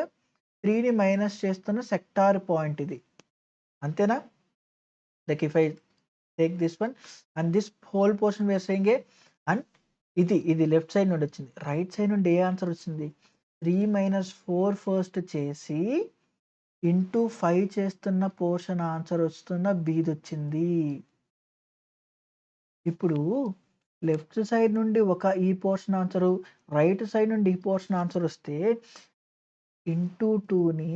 3ని మైనస్ చేస్తున్న సెక్టార్ పాయింట్ ఇది. అంతేనా? Like if I take this one and this whole portion we're saying A, and ఇది లెఫ్ట్ సైడ్ నుండి వచ్చింది. రైట్ సైడ్ నుండి ఏ ఆన్సర్ వచ్చింది? 3 మైనస్ 4 ఫస్ట్ చేసి ఇంటూ 5 చేస్తున్న పోర్షన్ ఆన్సర్ వస్తున్న బీది వచ్చింది. ఇప్పుడు లెఫ్ట్ సైడ్ నుండి ఒక ఈ పోర్షన్ ఆన్సరు, రైట్ సైడ్ నుండి ఈ పోర్షన్ ఆన్సర్ వస్తే ఇంటూ 2ని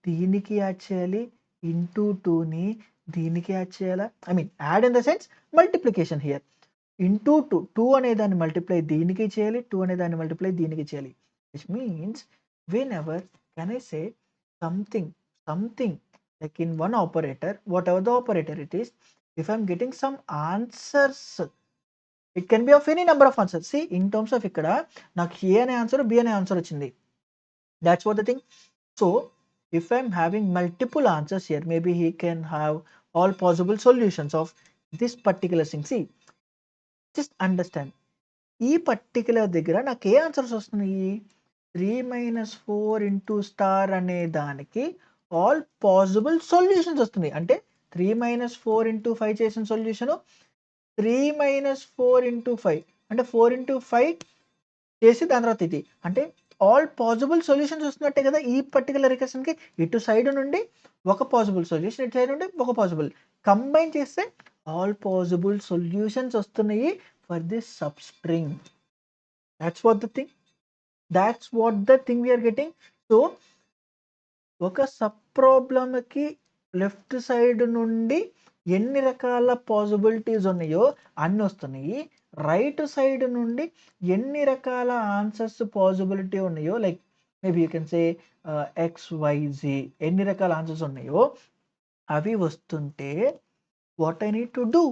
దీనికి యాడ్ చేయాలి, ఇంటూ 2ని దీనికి యాడ్ చేయాలా? I mean add in the sense multiplication here. Into 2 అనే దాన్ని మల్టిప్లై దీనికి చేయాలి, 2 అనే దాన్ని మల్టిప్లై దీనికి చేయాలి. Which means when ever can I say something like in one operator, whatever the operator it is, if I'm getting some answers, it can be of any number of answers. See, in terms of ikkada నాకు A అనే answer, B అనే answer వచ్చింది. That's what the thing. So if I'm having multiple answers here, maybe he can have all possible solutions of this particular thing. See, just understand, ఈ particular దగ్గర నాకు ఏ answers వస్తున్నాయి? 3 minus 4 into star అనే దానికి all possible solutions వస్తుంది. అంటే 3 minus 4 into 5 చేసిన solution, 3 minus 4 into 5 అంటే 4 ఇంటూ 5 చేసి దాని తర్వాత ఇది, అంటే ఆల్ పాసిబుల్ సొల్యూషన్స్ వస్తున్నట్టే కదా ఈ పర్టికులర్ రికర్షన్కి. ఇటు సైడ్ నుండి ఒక పాసిబుల్ సొల్యూషన్, ఇటు సైడ్ నుండి ఒక పాసిబుల్, కంబైన్ చేస్తే ఆల్ పాసిబుల్ సొల్యూషన్స్ వస్తున్నాయి for this sub string. That's what the thing. That's what the thing we are getting. So ఒక సబ్ ప్రాబ్లమ్కి లెఫ్ట్ సైడ్ నుండి ఎన్ని రకాల పాసిబిలిటీస్ ఉన్నాయో అన్ని వస్తున్నాయి. రైట్ సైడ్ నుండి ఎన్ని రకాల ఆన్సర్స్ పాసిబిలిటీ ఉన్నాయో, like maybe you can say XYZ, ఎన్ని రకాల ఆన్సర్స్ ఉన్నాయో అవి వస్తుంటే what I need to do?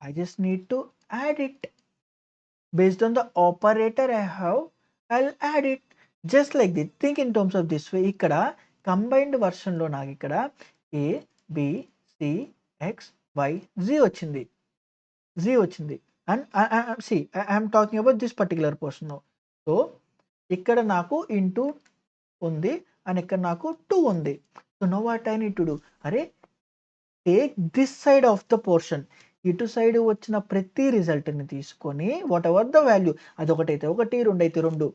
I just need to add it. Based on the operator I have, I'll add it just like this. Think in terms of this way. ఇక్కడ combined వర్షన్లో నాకు ఇక్కడ A, B, C, X, Y, Z వచ్చింది. And I'm talking about this particular portion. So ఇక్కడ నాకు into ఉంది and ఇక్కడ నాకు 2 ఉంది. So no what I need to do? అరే, take this side of the portion, ఇటు సైడ్ వచ్చిన ప్రతి రిజల్ట్ని తీసుకొని వాట్ ఎవర్ ద వాల్యూ, అది ఒకటైతే ఒకటి, 2 అయితే 2,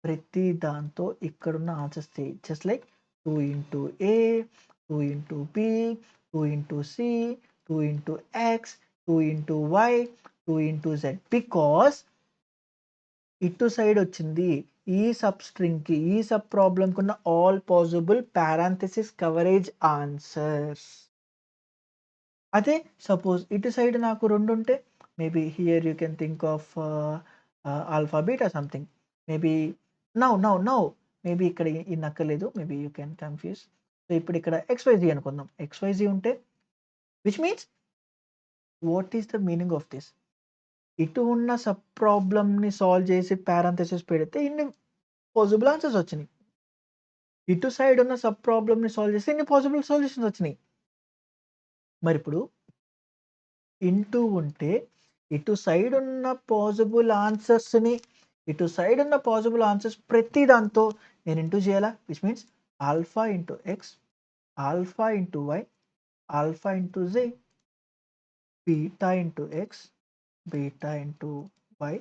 ప్రతి దాంతో ఇక్కడున్న answers just like 2 into A, 2 into B, 2 into C, 2 into X, 2 into Y, 2 into Z. Because ఇటు సైడ్ వచ్చింది ఈ సబ్ స్ట్రింగ్కి, ఈ సబ్ ప్రాబ్లంకి ఉన్న all possible parenthesis coverage answers. అదే సపోజ్ ఇటు సైడ్ నాకు 2 ఉంటే, maybe here you can think of alpha beta something. Maybe now maybe ఇక్కడ ఈ నక్కలేదు, maybe you can confuse. So ఇప్పుడు ఇక్కడ XYZ అనుకుందాం. XYZ ఉంటే which means what is the meaning of this? ఇటు ఉన్న సబ్ ప్రాబ్లమ్‌ని సాల్వ్ చేసి పారాంథసిస్ పెడితే ఇన్ని పాసిబుల్ ఆన్సర్స్ వచ్చినాయి. ఇటు సైడ్ ఉన్న సబ్ ప్రాబ్లమ్‌ని సాల్వ్ చేస్తే ఇన్ని పాసిబుల్ సొల్యూషన్స్ వచ్చినాయి. మరిప్పుడు ఇంటూ ఉంటే ఇటు సైడ్ ఉన్న పాసిబుల్ ఆన్సర్స్‌ని ఇటు సైడ్ ఉన్న పాసిబుల్ ఆన్సర్స్ ప్రతి దాంతో నేను ఇంటూ చేయాలా? Which means alpha into X, alpha into Y, alpha into Z, beta into X, beta into Y,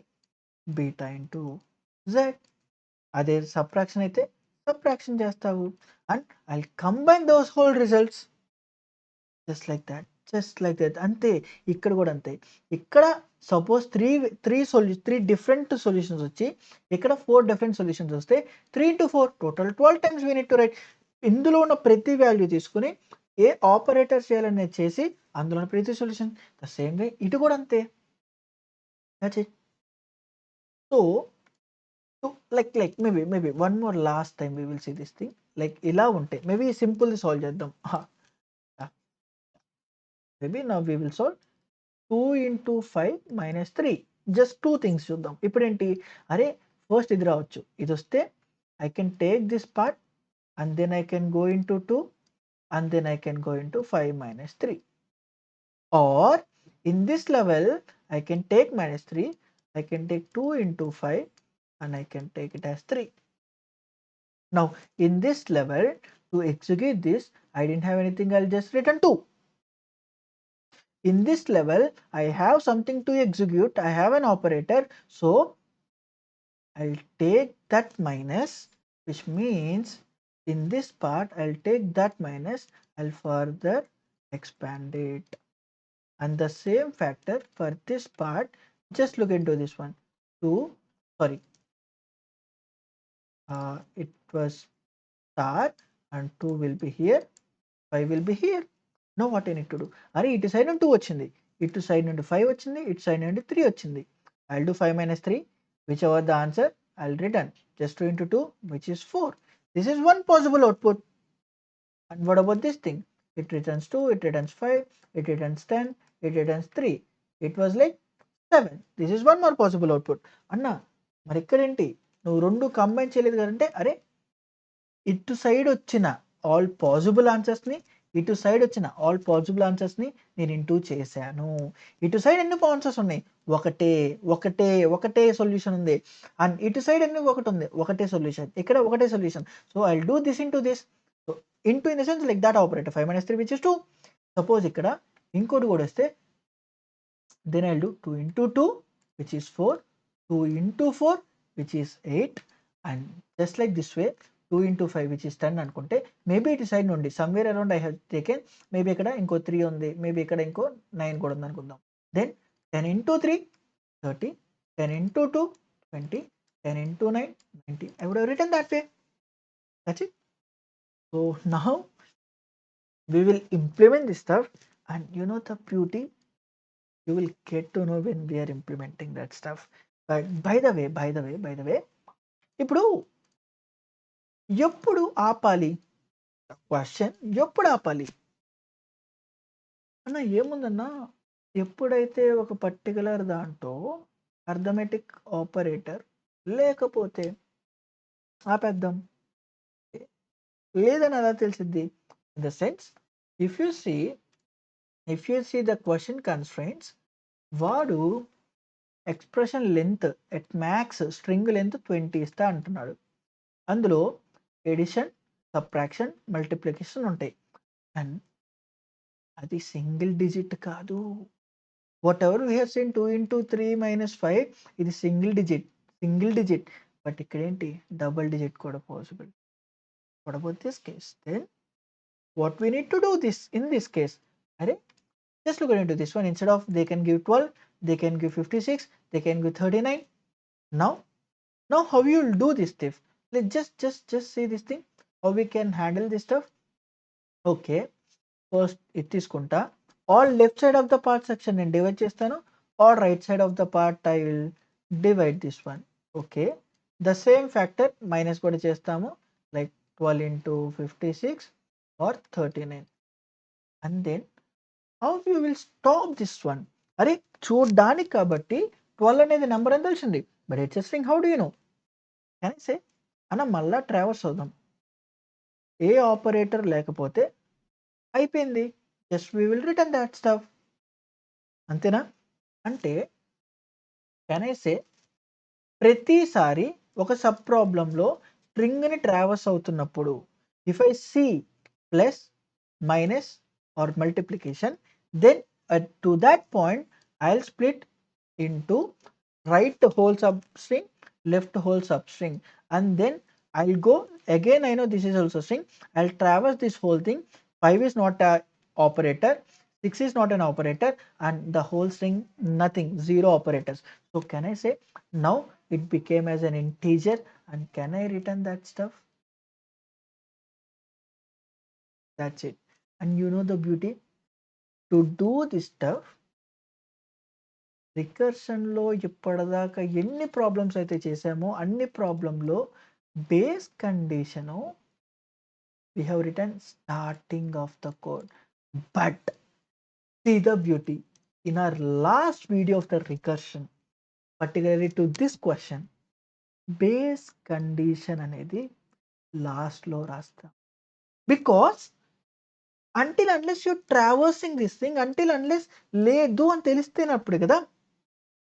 beta into Z. అదే సబ్ట్రాక్షన్ అయితే సబ్ట్రాక్షన్ చేస్తావు. And I combine those whole results just like that, just like that. అంతే. ఇక్కడ కూడా అంతే. ఇక్కడ suppose three different solutions వచ్చి ఇక్కడ 4 డిఫరెంట్ సొల్యూషన్స్ వస్తే 3 into 4 total 12 times we need to right. ఇందులో ఉన్న ప్రతి వాల్యూ తీసుకొని ఏ ఆపరేటర్ చేయాలనేది చేసి అందులో ఉన్న ప్రతి సొల్యూషన్ ద సేమ్ వే ఇటు కూడా అంతే. That's it. So like maybe one more last time we will see this thing. Like ఇలా ఉంటే మేబీ సింపుల్ సాల్వ్ చేద్దాం. Maybe now we will solve 2 into 5 minus 3. Just 2 things చూద్దాం. ఇప్పుడేంటి, అరే first ఇది రావచ్చు. ఇదొస్తే I can take this part and then I can go into 2 and then I can go into 5 minus 3. Or in this level, I can take minus 3, I can take 2 into 5 and I can take it as 3. Now in this level, to execute this, I didn't have anything, I'll just return 2. In this level, I have something to execute, I have an operator, so I'll take that minus, which means in this part, I'll take that minus, I'll further expand it. And the same factor for this part, just look into this one. 2, sorry, it was star and 2 will be here, 5 will be here. Now what I need to do? Are ఇటు side నుండి 2 వచ్చింది, ఇటు side నుండి 5 వచ్చింది, ఇటు side నుండి 3 వచ్చింది. I'll do 5 minus 3, whichever the answer, I'll return just 2 into 2, which is 4. This is one possible output. And what about this thing? It returns 2, it returns 5, it returns 10, it returns 3. It was like 7. This is one more possible output. అన్న మరి ఇక్కడేంటి, నువ్వు 2 combine చేయలేదు కదంటే, అరే ఇటు side వచ్చిన all possible ఆన్సర్స్ని ఇటు side వచ్చిన ఆల్ పాసిబుల్ ఆన్సర్స్ని నేను ఇంటూ చేశాను. ఇటు సైడ్ ఎన్ని ఆన్సర్స్ ఉన్నాయి? ఒకటే ఒకటే ఒకటే సొల్యూషన్ ఉంది. అండ్ ఇటు సైడ్ ఎన్ని ఒకటి ఉంది, ఒకటే సొల్యూషన్, ఇక్కడ ఒకటే solution. So I do this into this. So into in the sense like that operator 5 minus 3 which is 2. Suppose ఇక్కడ ఇంకోటి కూడా వస్తే then I'll do 2 into 2 which is 4, 2 into 4 which is 8, and just like this way 2 into 5 which is 10 అనుకుంటే maybe ఇటు side నుండి somewhere around I have taken, maybe ఇక్కడ ఇంకో 3 ఉంది, మేబీ ఇక్కడ ఇంకో 9 కూడా ఉంది అనుకుందాం. Then 10 into 3 30, 10 into 2 20, 10 into 9 90. I would have written that way. That's it. So now we will implement this stuff, and you know the beauty, you will get to know when we are implementing that stuff. But by the way, ఇప్పుడు ఎప్పుడు ఆపాలి question, ఎప్పుడు ఆపాలి అన్న ఏముందన్నా, ఎప్పుడైతే ఒక particular దాంట్లో arithmetic operator లేకపోతే ఆపేద్దాం, లేదని అలా తెలిసిద్ది. In the sense if you see the question constraints, వాడు expression length at max string length 20 ఇస్తా అంటున్నాడు. అందులో ఎడిషన్, సబ్ట్రాక్షన్, మల్టిప్లికేషన్ ఉంటాయి. అండ్ అది సింగిల్ డిజిట్ కాదు. Whatever we have seen 2 into 3 minus 5, ఇది సింగిల్ డిజిట్. బట్ ఇక్కడ ఏంటి, డబుల్ డిజిట్ కూడా possible. What about this case? Then what we need to do this in this case, are just look into this one. Instead of they can give 12, they can give 56, they can give 39. Now how you will do this stuff? Let's just see this thing, how we can handle this stuff. Okay, first it తీసుకుంటా, all left side of the part section నేను divide చేస్తాను, or right side of the part I will divide this one. Okay, the same factor minus కూడా చేస్తాము, like 12 into 56 or 39. And then how you will stop this one? అరే చూడ్డానికి కాబట్టి 12 అనేది number అని తెలిసింది. But it's a string. How do you know? Can I say అన్న మళ్ళా ట్రావర్స్ అవుదాం. ఏ ఆపరేటర్ లేకపోతే అయిపోయింది. Just we will return that stuff. అంతేనా? అంటే కెన్ ఐ సే ప్రతిసారి ఒక సబ్ ప్రాబ్లమ్‌లో స్ట్రింగ్‌ని ట్రావర్స్ అవుతున్నప్పుడు if I see plus, minus or multiplication then to that point I will split into right whole substring, left whole substring, and then I'll go again. I know this is also string. I'll traverse this whole thing. 5 is not a operator, 6 is not an operator, and the whole string nothing, zero operators. So can I say now it became as an integer, and can I return that stuff? That's it. And you know the beauty to do this stuff, రికర్షన్‌లో ఇప్పటిదాకా ఎన్ని problems అయితే చేసామో అన్ని ప్రాబ్లమ్‌లో base condition we have written starting of the code. But see the beauty in our last video of the recursion particularly to this question base condition అనేది లాస్ట్‌లో రాస్తాం. Because until unless you traversing this thing, until unless లేదు అని తెలిస్తేనప్పుడు కదా!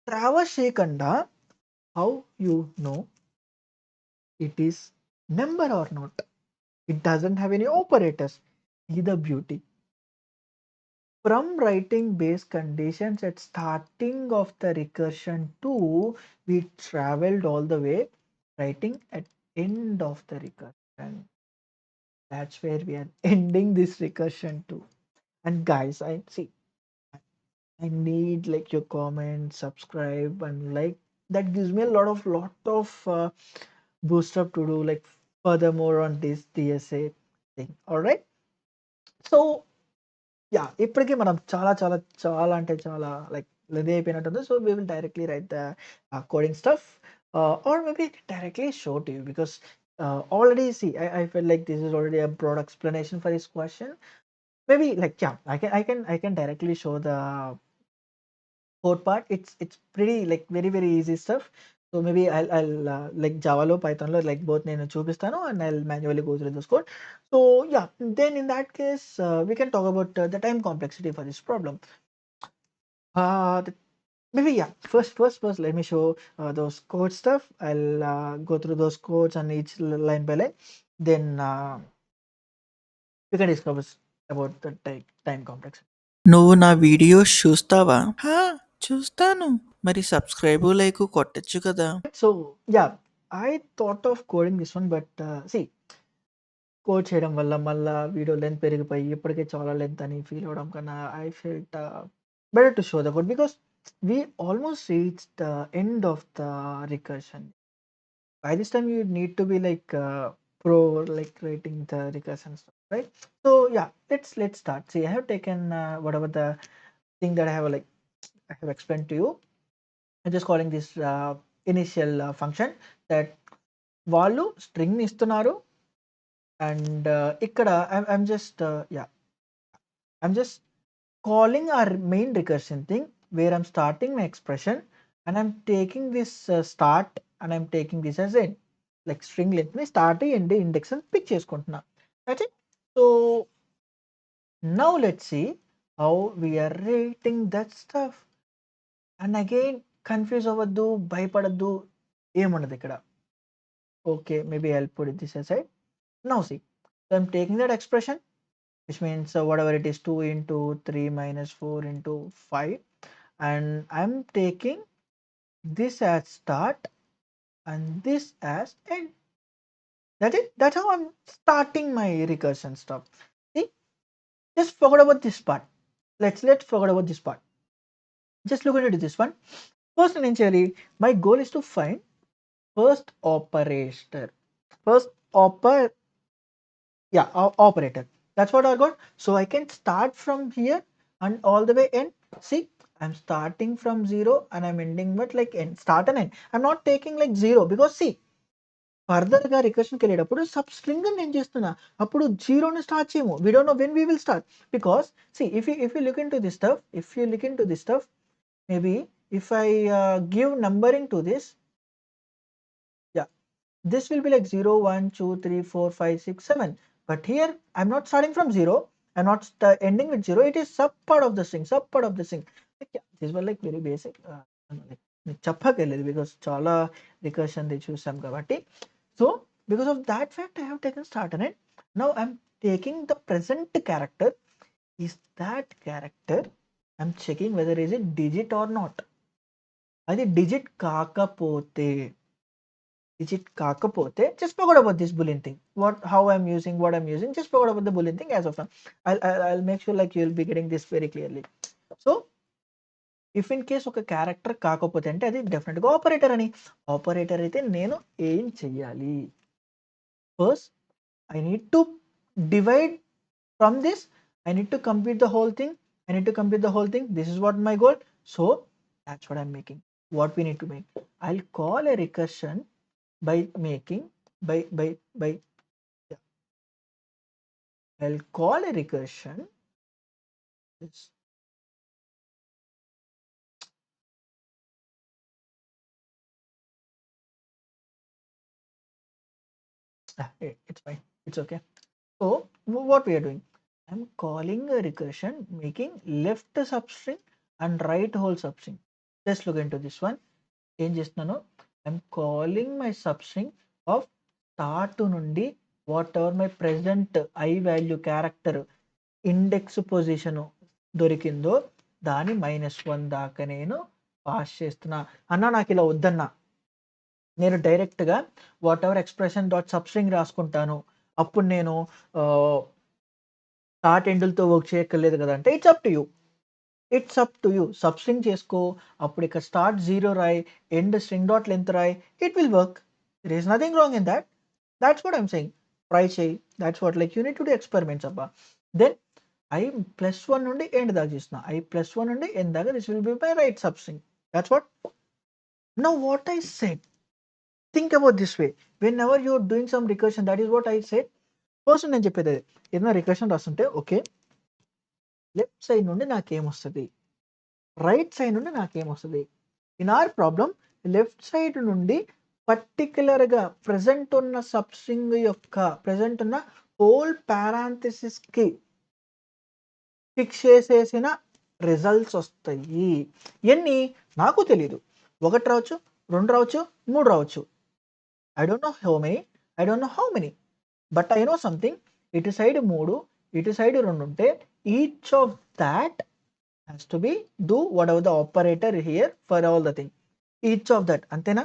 Traverse చేయకుండా how you know it is number or not? It doesn't have any operators. See the beauty. From writing base conditions at starting of the recursion to we traveled all the way writing at end of the recursion. That's where we are ending this recursion too. And guys, I see I need like your comment, subscribe, and like that gives me a lot of boost up to do like furthermore on this DSA thing. All right. So yeah, ఇప్పటికి మనం చాలా అంటే చాలా like lengthy అయిపోయినట్టుంది. So we will directly write the coding stuff or maybe directly show to you because already see I feel like this is already a broad explanation for this question. Maybe like yeah, I can directly show the code part. It's pretty like very easy stuff. So maybe I'll like Javalo, Pythonలో like both నేను చూపిస్తాను and I'll manually go through this code. So yeah, then in that case we can talk about the time complexity for this problem. Maybe yeah. First, let me show those code stuff. I'll go through those codes and each line by line. Then we can discuss about the time complexity. నువ్వు నా videos చూస్తావా? హా! చూస్తాను. మరి subscribe, like కొట్టొచ్చు కదా! So yeah, I thought of coding this one, but see, code చేయడం వల్ల మళ్ళా వీడియో లెంత్ పెరిగిపోయి ఇప్పటికే చాలా లెంత్ అని ఫీల్ అవ్వడం కన్నా I felt better to show the code because we almost reached the end of the recursion. By this time you need to be like pro like writing the recursion stuff, right? So yeah, let's start. See, I have taken whatever the thing that I have like I have explained to you. I'm just calling this initial function that వాళ్ళు string ఇస్తున్నారు and ikkada I'm just yeah, I'm just calling our main recursion thing where I'm starting my expression and I'm taking this start and I'm taking this as end like string length ni start end index and pick చేసుకుంటున్నా. That's it. So now let's see how we are rating that stuff. And again confuse అవ్వద్దు, భయపడద్దు, ఏముండదు ఇక్కడ. Okay, maybe I'll put this aside. Now see, so I'm taking that expression which means whatever it is 2 into 3 minus 4 into 5 and I'm taking this as start and this as end. That's it. That's how I'm starting my recursion stuff. See, just forget about this part. Let's forget about this part. Just look into this one. First initially my goal is to find first operator. First operator. That's what I got. So I can start from here and all the way end. See, I'm starting from 0 and I'm ending with like end, start and end. I'm not taking like 0 because see, ఫర్దర్‌గా రికర్షన్‌కెళ్ళేటప్పుడు sub string నేను చేస్తున్నా. అప్పుడు 0ని start చేయము. We don't know when we will start. Because see if you look into this stuff, maybe if I give numbering to this, yeah, this will be like 0, 1, 2, 3, 4, 5, 6, 7. But here I'm not starting from 0. I'm not ending with 0. It is sub part of the string, Like, yeah, these were like very basic. Like, మీకు చెప్పక్కర్లేదు because చాలా recursion చూసాం కాబట్టి. So because of that fact I have taken start and now I'm taking the present character. Is that character I'm checking whether is it digit or not. అది digit కాకపోతే just forget about this boolean thing. How I'm using, what I'm using, just forget about the boolean thing as of now. I'll make sure like you'll be getting this very clearly. So if in case ఒక character కాకపోతే అంటే అది డెఫినెట్గా operator అని. Operator అయితే నేను ఏం చెయ్యాలి? First I need to divide from this. I need to complete the whole thing. This is what my goal. So that's what I'm making. What we need to make, I'll call a recursion by making by yeah, I'll call a recursion this. It's fine, it's okay. So what we are doing, I'm calling a recursion making left substring and right whole substring. Just look into this one. ఏం చేస్తున్నాను, I'm calling my substring of start నుండి whatever my present I value character index position దొరికిందో దాని -1 దాకా నేను pass చేస్తున్నా. అన్న నాకు ఇలా వద్దన్నా, నేను డైరెక్ట్గా whatever expression dot substring రాసుకుంటాను, అప్పుడు నేను స్టార్ట్ ఎండ్లతో వర్క్ చేయక్కర్లేదు కదా అంటే it's up to you. Substring చేసుకో, అప్పుడు ఇక్కడ స్టార్ట్ 0 రాయ్, ఎండ్ స్ట్రింగ్ డాట్ లెంత్ రాయ్, it will work. There is nothing wrong in that. That's what I'm saying. Try చేయి. That's what like you need to do experiments అబ్బా. Then i+1 నుండి end దాకా చేస్తున్నా. i+1 నుండి end దాకా this will B my right substring. That's what. Now what I said, think about this way. Whenever your doing some recursion, that is what I said. First నేను చెప్పేది అదే, ఏదైనా recursion రాస్తుంటే okay, left side నుండి నాకేమొస్తుంది, right side నుండి నాకేమొస్తుంది. In our problem left side నుండి పర్టికులర్గా ప్రెసెంట్ ఉన్న సబ్స్ట్రింగ్ యొక్క ప్రెసెంట్ ఉన్న హోల్ పారాంథసిస్కి ఫిక్స్ చేసేసిన రిజల్ట్స్ వస్తాయి. ఎన్ని నాకు తెలీదు, 1 రావచ్చు, 2 రావచ్చు, 3 రావచ్చు. I don't know how many, but I know something. ఇటు సైడ్ 3, ఇటు సైడ్ 2 ఉంటే each of that has to be do whatever the operator here for all the thing, each of that, antena.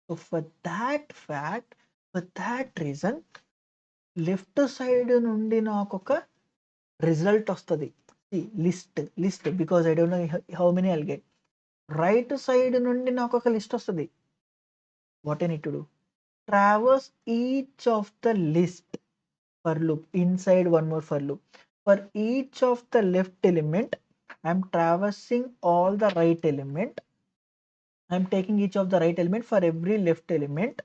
So for that fact, for that reason, left side nundi naaku oka result ostadi. See, list because I don't know how many I'll get. Right side nundi naaku oka list ostadi. What I need to do, traverse each of the list for loop, inside one more for loop. For each of the left element I'm traversing all the right element. I'm taking each of the right element for every left element.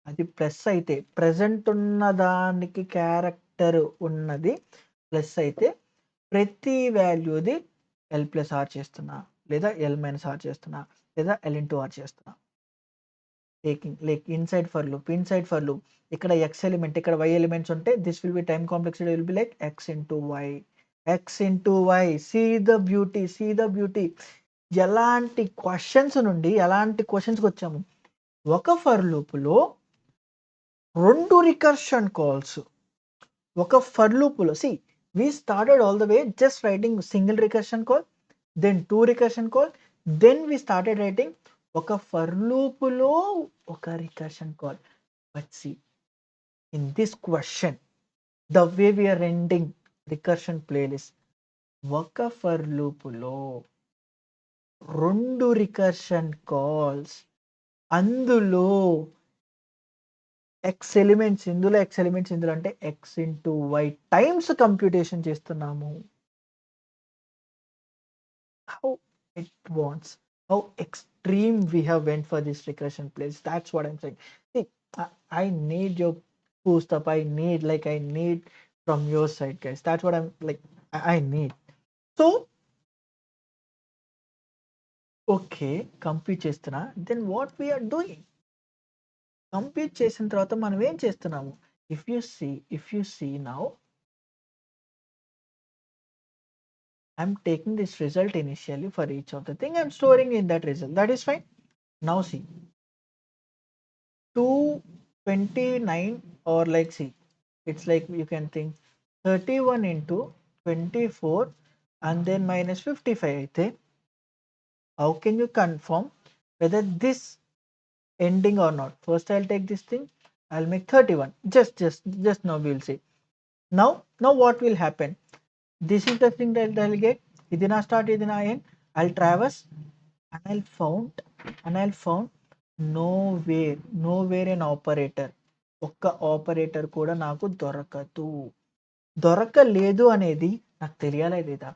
అది plus అయితే present ఉన్న దానికి character ఉన్నది plus అయితే ప్రతి వాల్యూది L+R చేస్తున్నా, లేదా L-R చేస్తున్నా, లేదా L×R చేస్తున్నా. Taking like inside for loop ఇక్కడ X ఎలిమెంట్, ఇక్కడ Y ఎలిమెంట్స్ ఉంటే this will be time complexity will be like X×Y. See the beauty. ఎలాంటి క్వశ్చన్స్కి వచ్చాము. ఒక ఫర్ లూప్లో 2 రికర్షన్ కాల్స్. ఒక ఫర్ లూప్లో see we started all the way just writing single recursion call, then 2 recursion call, then we started writing ఒక for లూప్లో ఒక recursion call. But see, in this question, the way we are ending recursion playlist, ఒక for లూప్లో 2 recursion calls, అందులో X elements ఇందులో అంటే X×Y times computation చేస్తున్నాము. How advanced, how extreme we have went for this recursion place. That's what I'm saying. See, I need your boost up. I need from your side, guys. That's what I'm like. I need. So, okay, complete చేస్తున్నా. Then what we are doing? Complete చేసిన తర్వాత మనం ఏం చేస్తున్నాము? If you see now, I'm taking this result initially for each of the thing. I'm storing in that result. That is fine. Now see, 229 or like see, it's like you can think 31 into 24 and then minus 55 అయితే how can you confirm whether this ending or not? First I'll take this thing, I'll make 31. Just now we'll see. Now what will happen? This is the thing that I'll get. ఇది నా start, ఇది నా end. I'll traverse and I'll found nowhere an operator. ఒక్క operator కూడా నాకు దొరకలేదు అనేది నాకు తెలియాలా లేదా?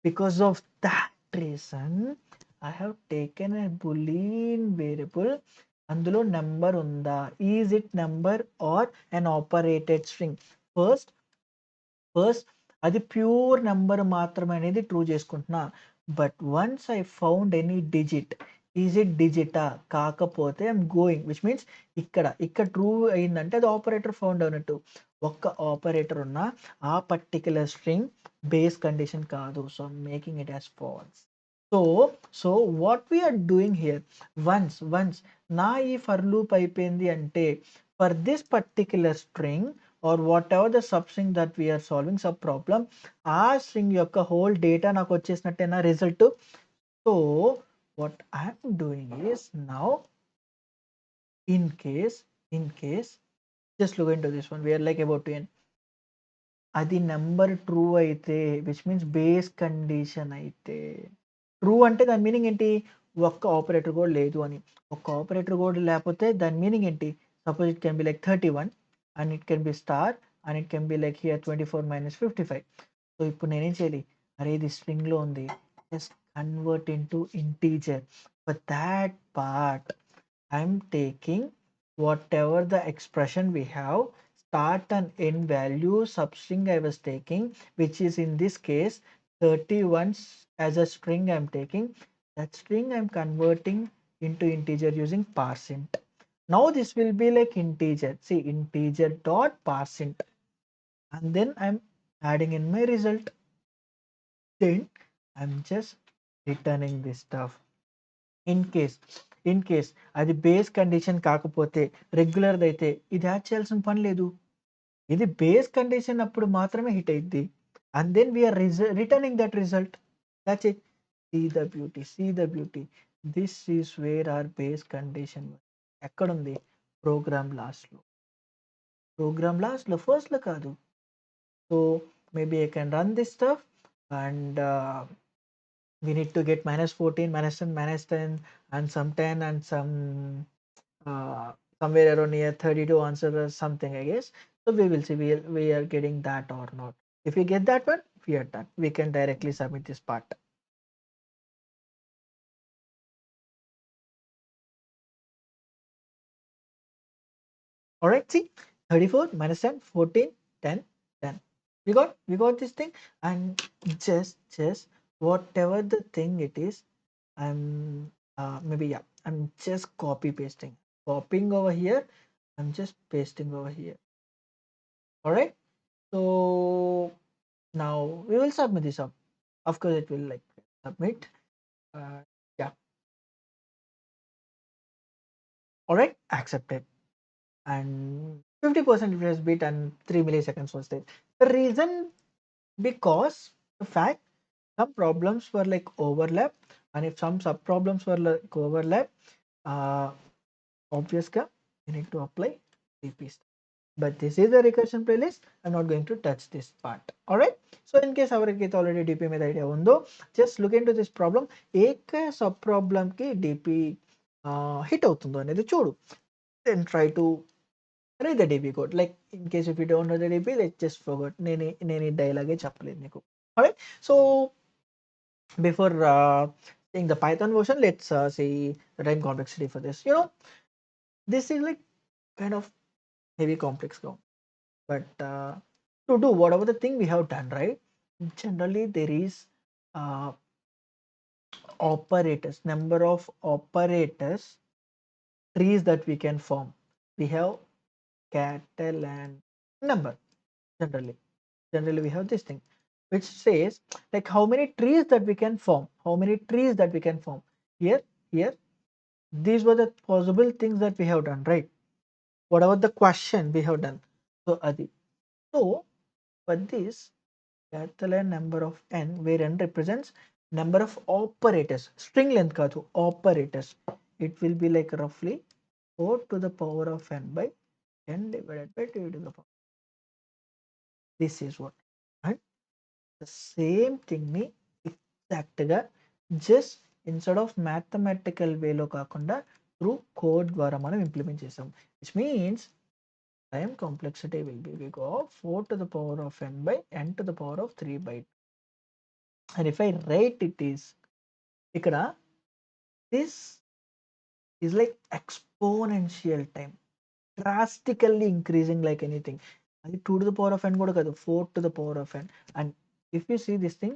Because of that reason I have taken a boolean variable. అందులో నెంబర్ ఉందా? Is it number or unoperated string? First అది ప్యూర్ నెంబర్ మాత్రమే అనేది ట్రూ చేసుకుంటున్నా. But once I found any digit, is it డిజిటా? కాకపోతే ఐఎమ్ గోయింగ్, విచ్ మీన్స్ ఇక్కడ true అయిందంటే అది ఆపరేటర్ ఫౌండ్ అన్నట్టు. ఒక్క ఆపరేటర్ ఉన్న ఆ పర్టిక్యులర్ స్ట్రింగ్ బేస్ కండిషన్ కాదు. So I'm making it as false. So what we're doing here, once నా ఈ ఫర్ లూప్ అయిపోయింది అంటే for this particular string or whatever the substring that we are solving sub problem, ఆ string యొక్క whole data నాకు వచ్చేసినట్టేనా result? So what I'm doing is now in case just look into this one, we are like about to end. అది number true అయితే which means base condition అయితే, true అంటే దాని meaning ఏంటి? ఒక్క ఆపరేటర్ కూడా లేదు అని. ఒక్క ఆపరేటర్ కూడా లేకపోతే దాని మీనింగ్ ఏంటి? Suppose it can be like 31 and it can be star and it can be like here 24 minus 55. So ఇప్పుడు నేనేం చేయాలి? అరే ఇది స్ట్రింగ్లో ఉంది, just convert into integer. For that part I'm taking whatever the expression we have, start and end value substring I was taking, which is in this case 31 as a string I'm taking. That string I'm converting into integer using parseInt. Now this will be like integer. See, integer dot parseInt. And then I'm adding in my result. Then I'm just returning this stuff. In case అది base condition కాకపోతే, రెగ్యులర్ది అయితే ఇది add చేయాల్సిన పని లేదు. ఇది base condition అప్పుడు మాత్రమే హిట్ అయింది. And then we're returning that result. That's it. See the beauty. This is where are base condition ఎక్కడుంది? ప్రోగ్రామ్ లాస్ట్లో ఫస్ట్లో కాదు. So maybe I can run this stuff and we need to get minus 14, minus 10, minus 10 and some 10 and some somewhere around near 32 answer or something, I guess. So we will see we are getting that or not. If we get that one, we are done. We can directly submit this part. All right, see, 34 minus 10, 14, 10, 10. We got this thing. And just whatever the thing it is, I'm maybe yeah, I'm just copying over here. I'm just pasting over here. All right. So now we will submit this up. Of course, it will like submit. Yeah. All right. Accepted. And 50% refresh bit and 3 milliseconds was there. The reason, because the fact some problems were like overlap, and if some sub problems were like overlap, obviously you need to apply TP. But this is a recursion playlist. I'm not going to touch this part. All right. So in case ఎవరికైతే already DP మీద idea ఉందో, just look into this problem. ఏ sub ప్రాబ్లమ్కి DP hit అవుతుందో అనేది చూడు. Then try to write the DP code. Like in case if you don't know the DP, let's just forget. నేను ఈ డైలాగే చెప్పలేదు నీకు. All right. So before seeing the Python version, let's see the time complexity for this. This is like kind of heavy complex count. But to do whatever the thing we have done, right? Generally, there is uh, number of operators, trees that we can form. We have cattle and number. Generally, we have this thing, which says like how many trees that we can form. Here, here, these were the possible things that we have done, right? Whatever the question we have done. So Adi. So for this Catalan number of n, where n represents number of operators, string length kaadu, operators. It will be like roughly 4 to the power of n by n divided by 2 to the power. This is what. And the same thing ni exact ga just instead of mathematical way lo kaakunda through code ద్వారా మనం implement చేసాం. Which means time complexity will be big of 4 to the power of n by n to the power of 3 by 2. And if I write it is ఇక్కడ this is like exponential time, drastically increasing like anything. అది 2 to the power of n కూడా కాదు, 4 to the power of n. And if you see this thing,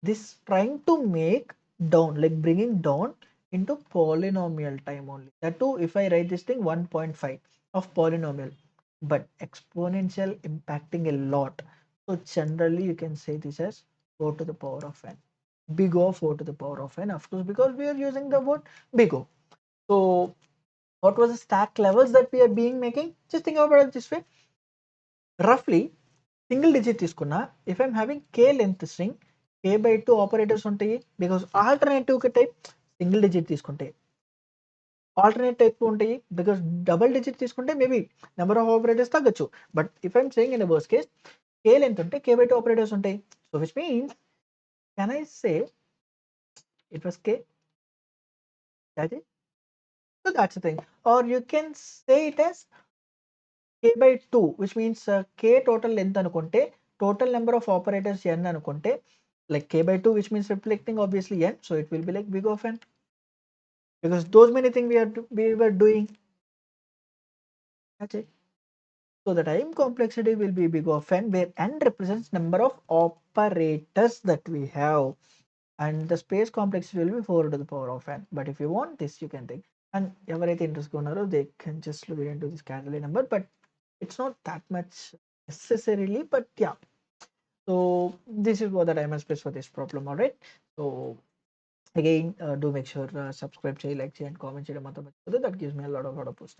this trying to make down, like bringing down into polynomial time only. That too, if I write this thing 1.5 of polynomial, but exponential impacting a lot. So generally you can say this as 4 to the power of n. Big O 4 to the power of n, of course, because we are using the word big O. So what was the stack levels that we are being making? Just think about it this way. Roughly single digit తీసుకున్నా, if I'm having k length string, k by 2 operators ఉంటాయి. Because alternative type single digit తీసుకుంటే alternate type ఉంటాయి. Because double digit తీసుకుంటే maybe number of operators తగ్గచ్చు. But if I'm saying in worst case k length ఉంటే k by 2 operators ఉంటాయి. So which means can I say it was k? That is, so that's the thing. Or you can say it as k by 2, which means k total length అనుకుంటే total number of operators n అనుకుంటే like k by 2, which means reflecting obviously n, so it will be like big of n, because those many things we were doing. That's it. So the time complexity will be big of n, where n represents number of operators that we have, and the space complexity will be 4 to the power of n. But if you want this, you can think, and ఎవరైతే interest ఉన్నారో they can just look into this Catalan number, but it's not that much necessarily, but yeah. So this is what the time and space for this problem. All right. So again, do make sure subscribe, like, and comment. That gives me a lot of boost.